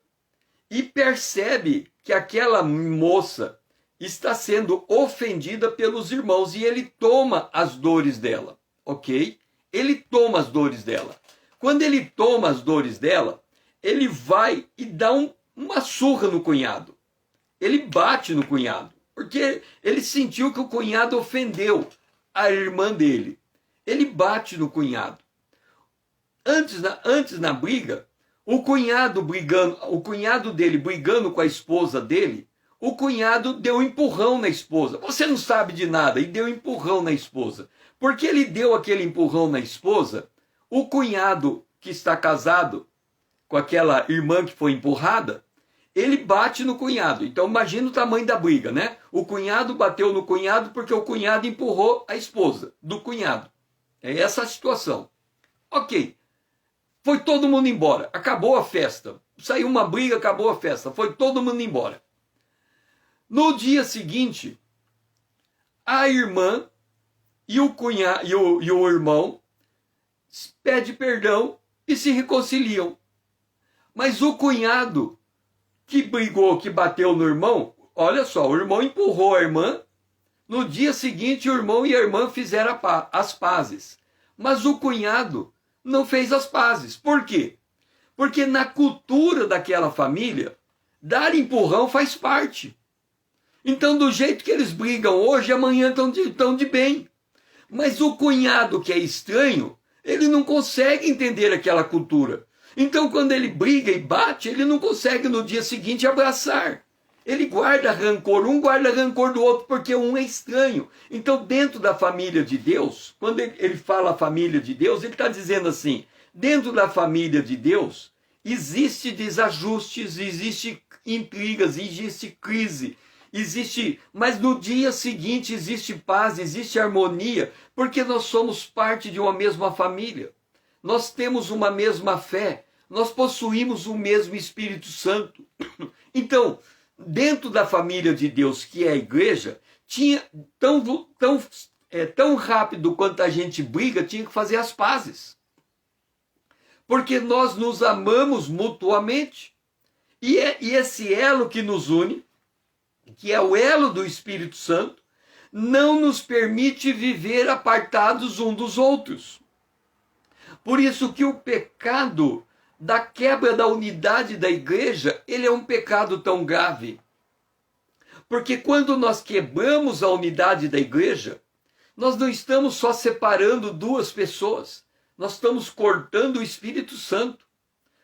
e percebe que aquela moça está sendo ofendida pelos irmãos e ele toma as dores dela, ok? Ele toma as dores dela. Quando ele toma as dores dela, ele vai e dá uma surra no cunhado. Ele bate no cunhado, porque ele sentiu que o cunhado ofendeu a irmã dele. Ele bate no cunhado. Antes na briga, o cunhado dele brigando com a esposa dele, o cunhado deu um empurrão na esposa. Você não sabe de nada, e deu um empurrão na esposa. Porque ele deu aquele empurrão na esposa, o cunhado que está casado com aquela irmã que foi empurrada, ele bate no cunhado. Então imagina o tamanho da briga, né? O cunhado bateu no cunhado porque o cunhado empurrou a esposa do cunhado. É essa a situação. Ok. Foi todo mundo embora. Acabou a festa. Saiu uma briga, acabou a festa. Foi todo mundo embora. No dia seguinte, a irmã e o cunhado e o irmão pedem perdão e se reconciliam. Mas o cunhado que brigou, que bateu no irmão, olha só, o irmão empurrou a irmã. No dia seguinte, o irmão e a irmã fizeram as pazes. Mas o cunhado não fez as pazes. Por quê? Porque na cultura daquela família, dar empurrão faz parte. Então, do jeito que eles brigam hoje, amanhã estão de bem. Mas o cunhado que é estranho, ele não consegue entender aquela cultura. Então, quando ele briga e bate, ele não consegue no dia seguinte abraçar. Ele guarda rancor, um guarda rancor do outro, porque um é estranho. Então, dentro da família de Deus, quando ele fala família de Deus, ele está dizendo assim, dentro da família de Deus, existe desajustes, existe intrigas, existe crise, mas no dia seguinte existe paz, existe harmonia, porque nós somos parte de uma mesma família. Nós temos uma mesma fé, nós possuímos o mesmo Espírito Santo. Então, dentro da família de Deus, que é a igreja, tinha tão rápido quanto a gente briga, tinha que fazer as pazes. Porque nós nos amamos mutuamente. E esse elo que nos une, que é o elo do Espírito Santo, não nos permite viver apartados um dos outros. Por isso que o pecado da quebra da unidade da igreja, ele é um pecado tão grave. Porque quando nós quebramos a unidade da igreja, nós não estamos só separando duas pessoas, nós estamos cortando o Espírito Santo.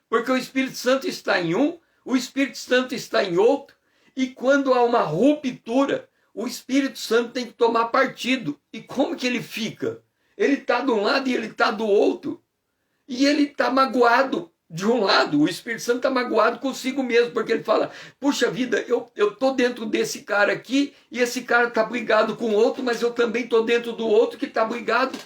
Porque o Espírito Santo está em um, o Espírito Santo está em outro, e quando há uma ruptura, o Espírito Santo tem que tomar partido. E como que ele fica? Ele está de um lado e ele está do outro. E ele está magoado de um lado, o Espírito Santo está magoado consigo mesmo, porque ele fala, puxa vida, eu estou dentro desse cara aqui, e esse cara está brigado com o outro, mas eu também estou dentro do outro que está brigado.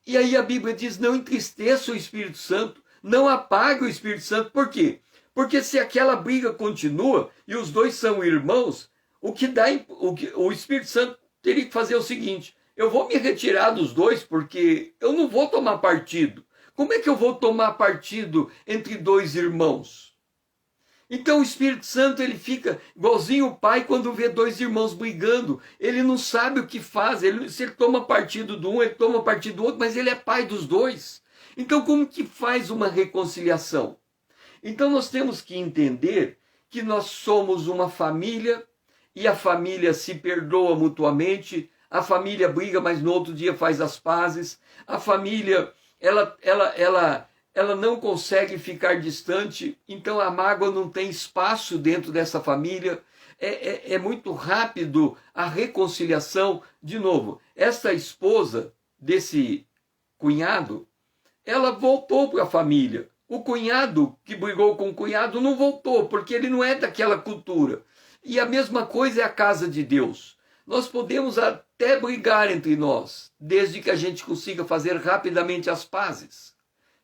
E aí a Bíblia diz, não entristeça o Espírito Santo, não apague o Espírito Santo. Por quê? Porque se aquela briga continua, e os dois são irmãos, o Espírito Santo teria que fazer o seguinte, eu vou me retirar dos dois, porque eu não vou tomar partido. Como é que eu vou tomar partido entre dois irmãos? Então o Espírito Santo, ele fica igualzinho o pai quando vê dois irmãos brigando. Ele não sabe o que faz. Se ele toma partido do um, ele toma partido do outro, mas ele é pai dos dois. Então como que faz uma reconciliação? Então nós temos que entender que nós somos uma família e a família se perdoa mutuamente. A família briga, mas no outro dia faz as pazes. A família... Ela não consegue ficar distante, então a mágoa não tem espaço dentro dessa família, é muito rápido a reconciliação. De novo, essa esposa desse cunhado, ela voltou para a família. O cunhado que brigou com o cunhado não voltou, porque ele não é daquela cultura. E a mesma coisa é a casa de Deus. Nós podemos até brigar entre nós, desde que a gente consiga fazer rapidamente as pazes,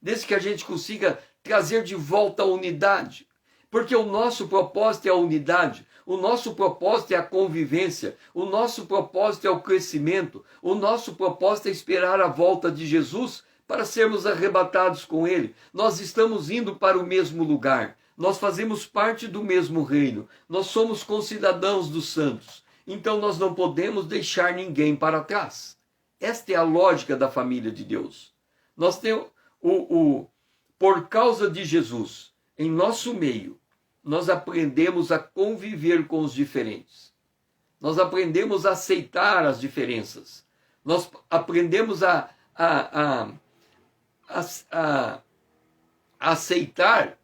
desde que a gente consiga trazer de volta a unidade, porque o nosso propósito é a unidade, o nosso propósito é a convivência, o nosso propósito é o crescimento, o nosso propósito é esperar a volta de Jesus para sermos arrebatados com Ele. Nós estamos indo para o mesmo lugar, nós fazemos parte do mesmo reino, nós somos concidadãos dos santos, então nós não podemos deixar ninguém para trás. Esta é a lógica da família de Deus. Nós temos por causa de Jesus, em nosso meio, nós aprendemos a conviver com os diferentes. Nós aprendemos a aceitar as diferenças. Nós aprendemos a aceitar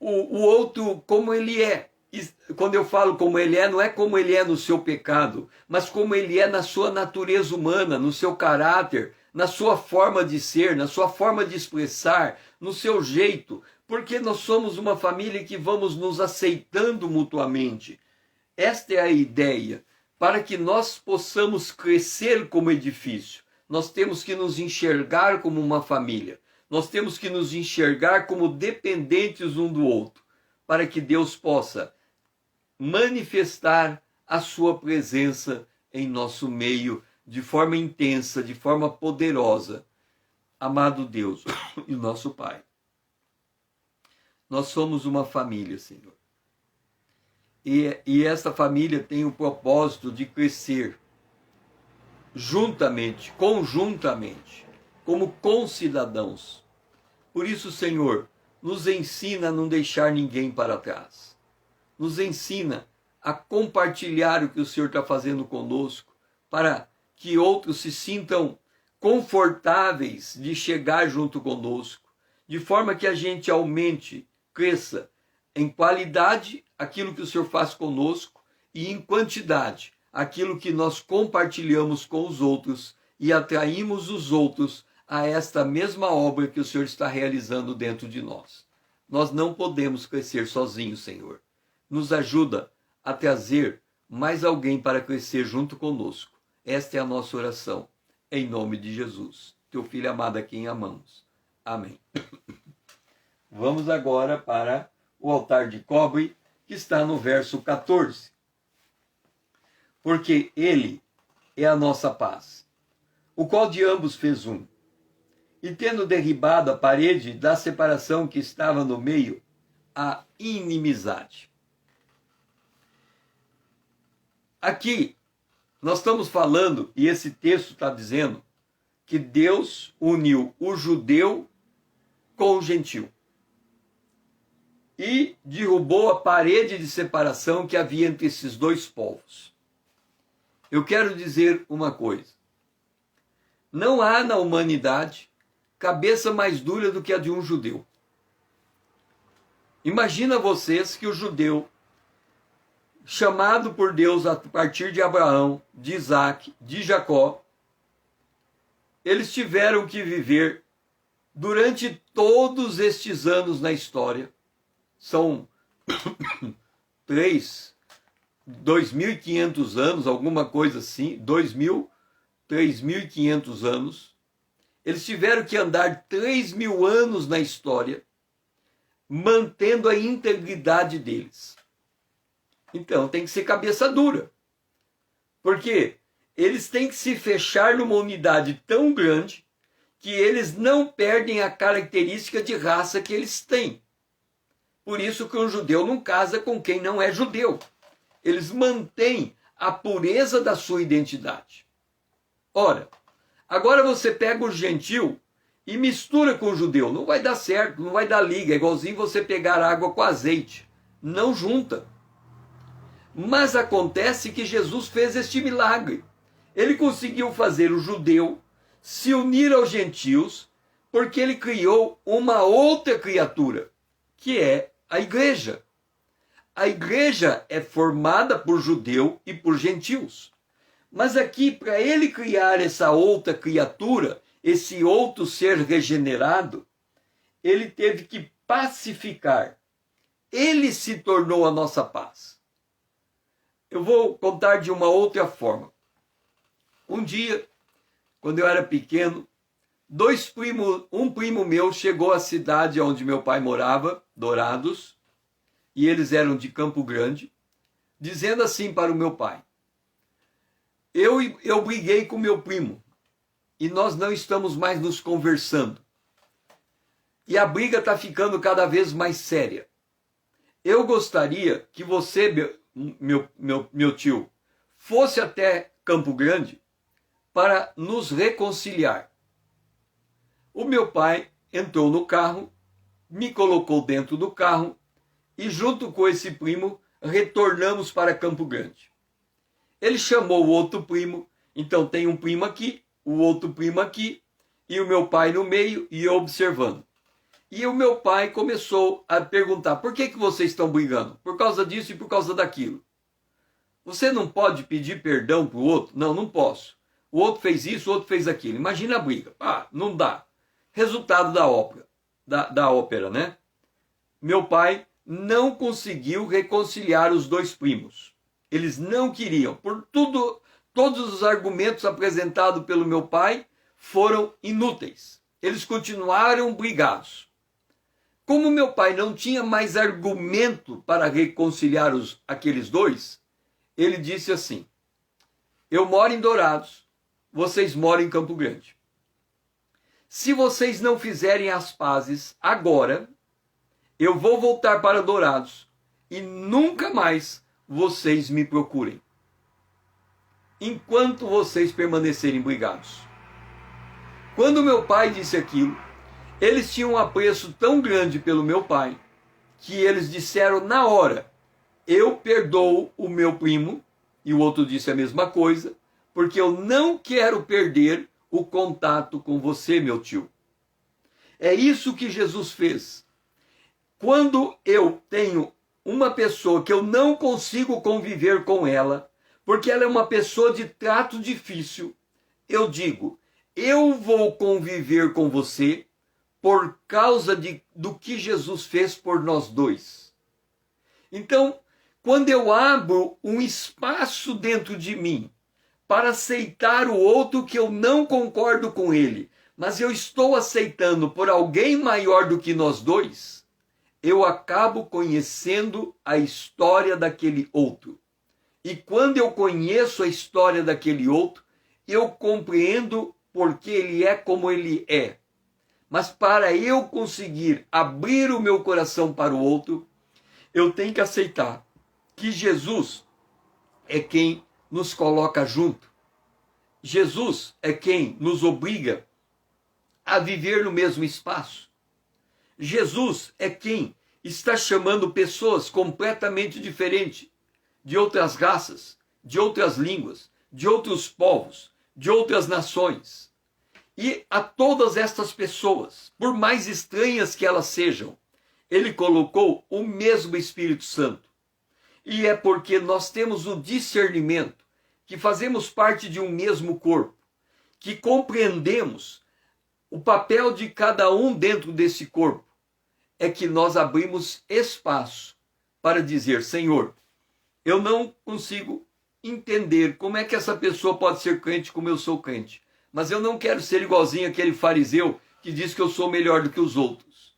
o outro como ele é. E quando eu falo como ele é, não é como ele é no seu pecado, mas como ele é na sua natureza humana, no seu caráter, na sua forma de ser, na sua forma de expressar, no seu jeito, porque nós somos uma família que vamos nos aceitando mutuamente. Esta é a ideia. Para que nós possamos crescer como edifício, nós temos que nos enxergar como uma família. Nós temos que nos enxergar como dependentes um do outro, para que Deus possa manifestar a sua presença em nosso meio de forma intensa, de forma poderosa. Amado Deus e nosso Pai, nós somos uma família, Senhor. E essa família tem o propósito de crescer juntamente, conjuntamente, como concidadãos. Por isso, Senhor, nos ensina a não deixar ninguém para trás. Nos ensina a compartilhar o que o Senhor está fazendo conosco, para que outros se sintam confortáveis de chegar junto conosco, de forma que a gente aumente, cresça em qualidade aquilo que o Senhor faz conosco e em quantidade aquilo que nós compartilhamos com os outros e atraímos os outros a esta mesma obra que o Senhor está realizando dentro de nós. Nós não podemos crescer sozinhos, Senhor. Nos ajuda a trazer mais alguém para crescer junto conosco. Esta é a nossa oração, em nome de Jesus, teu Filho amado a quem amamos. Amém. Vamos agora para o altar de cobre, que está no verso 14. Porque ele é a nossa paz, o qual de ambos fez um. E tendo derribado a parede da separação que estava no meio, a inimizade. Aqui, nós estamos falando, e esse texto está dizendo, que Deus uniu o judeu com o gentil. E derrubou a parede de separação que havia entre esses dois povos. Eu quero dizer uma coisa. Não há na humanidade cabeça mais dura do que a de um judeu. Imagina vocês que o judeu, chamado por Deus a partir de Abraão, de Isaac, de Jacó, eles tiveram que viver durante todos estes anos na história. São 2.500 anos, alguma coisa assim, 3.500 anos. Eles tiveram que andar 3.000 anos na história, mantendo a integridade deles. Então tem que ser cabeça dura. Porque eles têm que se fechar numa unidade tão grande que eles não perdem a característica de raça que eles têm. Por isso que um judeu não casa com quem não é judeu. Eles mantêm a pureza da sua identidade. Ora, agora você pega o gentil e mistura com o judeu. Não vai dar certo, não vai dar liga. É igualzinho você pegar água com azeite. Não junta. Mas acontece que Jesus fez este milagre. Ele conseguiu fazer o judeu se unir aos gentios, porque ele criou uma outra criatura, que é a igreja. A igreja é formada por judeu e por gentios. Mas aqui, para ele criar essa outra criatura, esse outro ser regenerado, ele teve que pacificar. Ele se tornou a nossa paz. Eu vou contar de uma outra forma. Um dia, quando eu era pequeno, um primo meu chegou à cidade onde meu pai morava, Dourados, e eles eram de Campo Grande, dizendo assim para o meu pai: eu briguei com meu primo, e nós não estamos mais nos conversando. e a briga está ficando cada vez mais séria. Eu gostaria que você, meu tio, fosse até Campo Grande para nos reconciliar. O meu pai entrou no carro, me colocou dentro do carro e junto com esse primo retornamos para Campo Grande. Ele chamou o outro primo, então tem um primo aqui, o outro primo aqui e o meu pai no meio e eu observando. E o meu pai começou a perguntar, por que vocês estão brigando? Por causa disso e por causa daquilo. Você não pode pedir perdão para o outro? Não, não posso. O outro fez isso, o outro fez aquilo. Imagina a briga. Não dá. Resultado da ópera, né? Meu pai não conseguiu reconciliar os dois primos. Eles não queriam. Todos os argumentos apresentados pelo meu pai foram inúteis. Eles continuaram brigados. Como meu pai não tinha mais argumento para reconciliar aqueles dois, ele disse assim, eu moro em Dourados, vocês moram em Campo Grande. Se vocês não fizerem as pazes agora, eu vou voltar para Dourados e nunca mais vocês me procurem. Enquanto vocês permanecerem brigados. Quando meu pai disse aquilo, eles tinham um apreço tão grande pelo meu pai, que eles disseram na hora, eu perdoo o meu primo, e o outro disse a mesma coisa, porque eu não quero perder o contato com você, meu tio. É isso que Jesus fez. Quando eu tenho uma pessoa que eu não consigo conviver com ela, porque ela é uma pessoa de trato difícil, eu digo, eu vou conviver com você por causa do que Jesus fez por nós dois. Então, quando eu abro um espaço dentro de mim para aceitar o outro que eu não concordo com ele, mas eu estou aceitando por alguém maior do que nós dois, eu acabo conhecendo a história daquele outro. E quando eu conheço a história daquele outro, eu compreendo porque ele é como ele é. Mas para eu conseguir abrir o meu coração para o outro, eu tenho que aceitar que Jesus é quem nos coloca junto. Jesus é quem nos obriga a viver no mesmo espaço. Jesus é quem está chamando pessoas completamente diferentes, de outras raças, de outras línguas, de outros povos, de outras nações. E a todas estas pessoas, por mais estranhas que elas sejam, ele colocou o mesmo Espírito Santo. E é porque nós temos o discernimento, que fazemos parte de um mesmo corpo, que compreendemos o papel de cada um dentro desse corpo, é que nós abrimos espaço para dizer, Senhor, eu não consigo entender como é que essa pessoa pode ser crente como eu sou crente. Mas eu não quero ser igualzinho aquele fariseu que diz que eu sou melhor do que os outros.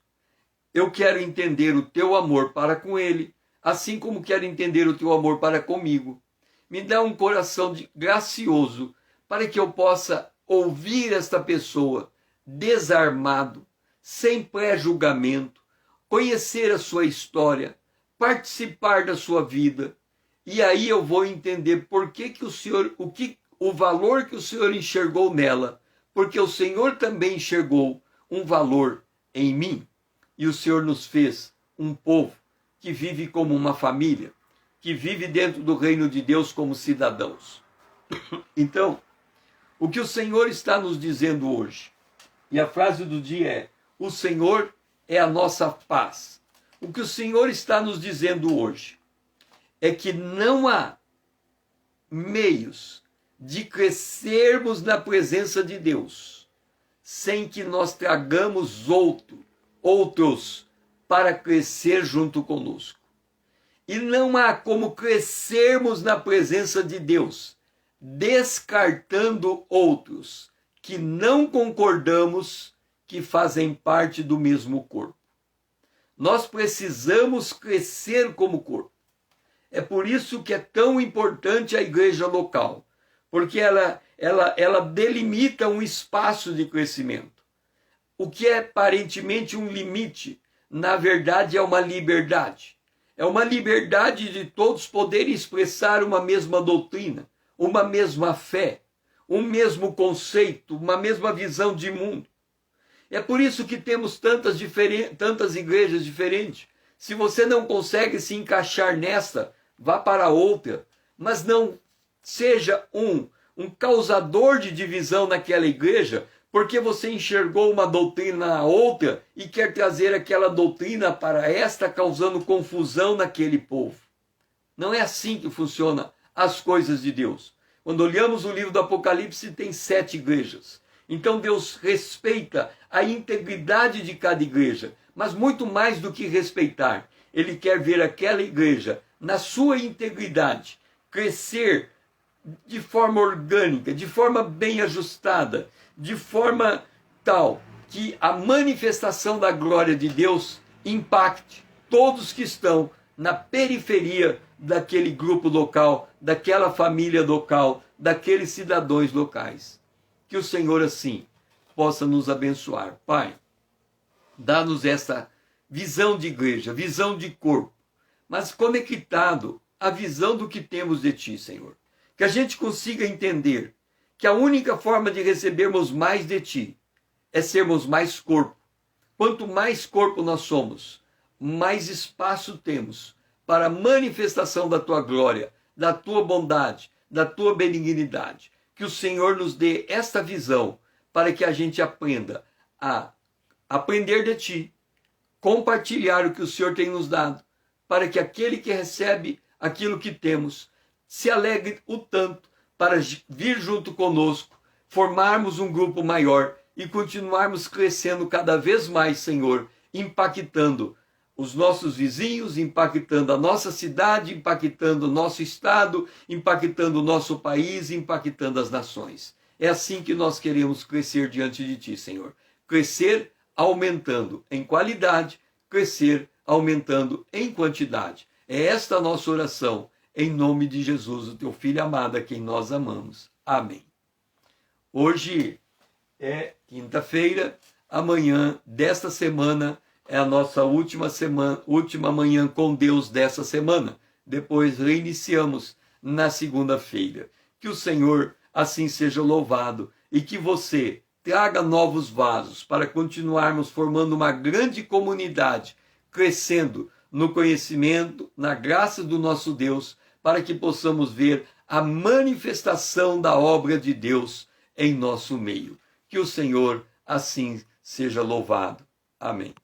Eu quero entender o teu amor para com ele, assim como quero entender o teu amor para comigo. Me dá um coração gracioso para que eu possa ouvir esta pessoa desarmado, sem pré-julgamento, conhecer a sua história, participar da sua vida. E aí eu vou entender por que o Senhor, o valor que o Senhor enxergou nela, porque o Senhor também enxergou um valor em mim. E o Senhor nos fez um povo que vive como uma família, que vive dentro do reino de Deus como cidadãos. Então, o que o Senhor está nos dizendo hoje, e a frase do dia é, o Senhor é a nossa paz. O que o Senhor está nos dizendo hoje é que não há meios de crescermos na presença de Deus, sem que nós tragamos outros para crescer junto conosco. E não há como crescermos na presença de Deus, descartando outros que não concordamos que fazem parte do mesmo corpo. Nós precisamos crescer como corpo. É por isso que é tão importante a igreja local, porque ela delimita um espaço de crescimento. o que é aparentemente um limite, na verdade é uma liberdade. É uma liberdade de todos poderem expressar uma mesma doutrina, uma mesma fé, um mesmo conceito, uma mesma visão de mundo. É por isso que temos tantas igrejas diferentes. Se você não consegue se encaixar nesta, vá para outra, mas não seja um causador de divisão naquela igreja, porque você enxergou uma doutrina na outra e quer trazer aquela doutrina para esta, causando confusão naquele povo. Não é assim que funcionam as coisas de Deus. Quando olhamos o livro do Apocalipse, tem 7 igrejas. Então Deus respeita a integridade de cada igreja, mas muito mais do que respeitar, Ele quer ver aquela igreja, na sua integridade, crescer de forma orgânica, de forma bem ajustada, de forma tal que a manifestação da glória de Deus impacte todos que estão na periferia daquele grupo local, daquela família local, daqueles cidadãos locais. Que o Senhor assim possa nos abençoar. Pai, dá-nos essa visão de igreja, visão de corpo, mas conectado à visão do que temos de Ti, Senhor. Que a gente consiga entender que a única forma de recebermos mais de Ti é sermos mais corpo. Quanto mais corpo nós somos, mais espaço temos para a manifestação da Tua glória, da Tua bondade, da Tua benignidade. Que o Senhor nos dê esta visão para que a gente aprenda a aprender de Ti, compartilhar o que o Senhor tem nos dado, para que aquele que recebe aquilo que temos se alegre o tanto para vir junto conosco, formarmos um grupo maior e continuarmos crescendo cada vez mais, Senhor, impactando os nossos vizinhos, impactando a nossa cidade, impactando o nosso estado, impactando o nosso país, impactando as nações. É assim que nós queremos crescer diante de Ti, Senhor. Crescer aumentando em qualidade, crescer aumentando em quantidade. É esta a nossa oração, em nome de Jesus, o Teu Filho amado, a quem nós amamos. Amém. Hoje é quinta-feira, amanhã desta semana é a nossa última manhã com Deus dessa semana. Depois reiniciamos na segunda-feira. Que o Senhor assim seja louvado e que você traga novos vasos para continuarmos formando uma grande comunidade, crescendo no conhecimento, na graça do nosso Deus, para que possamos ver a manifestação da obra de Deus em nosso meio. Que o Senhor assim seja louvado. Amém.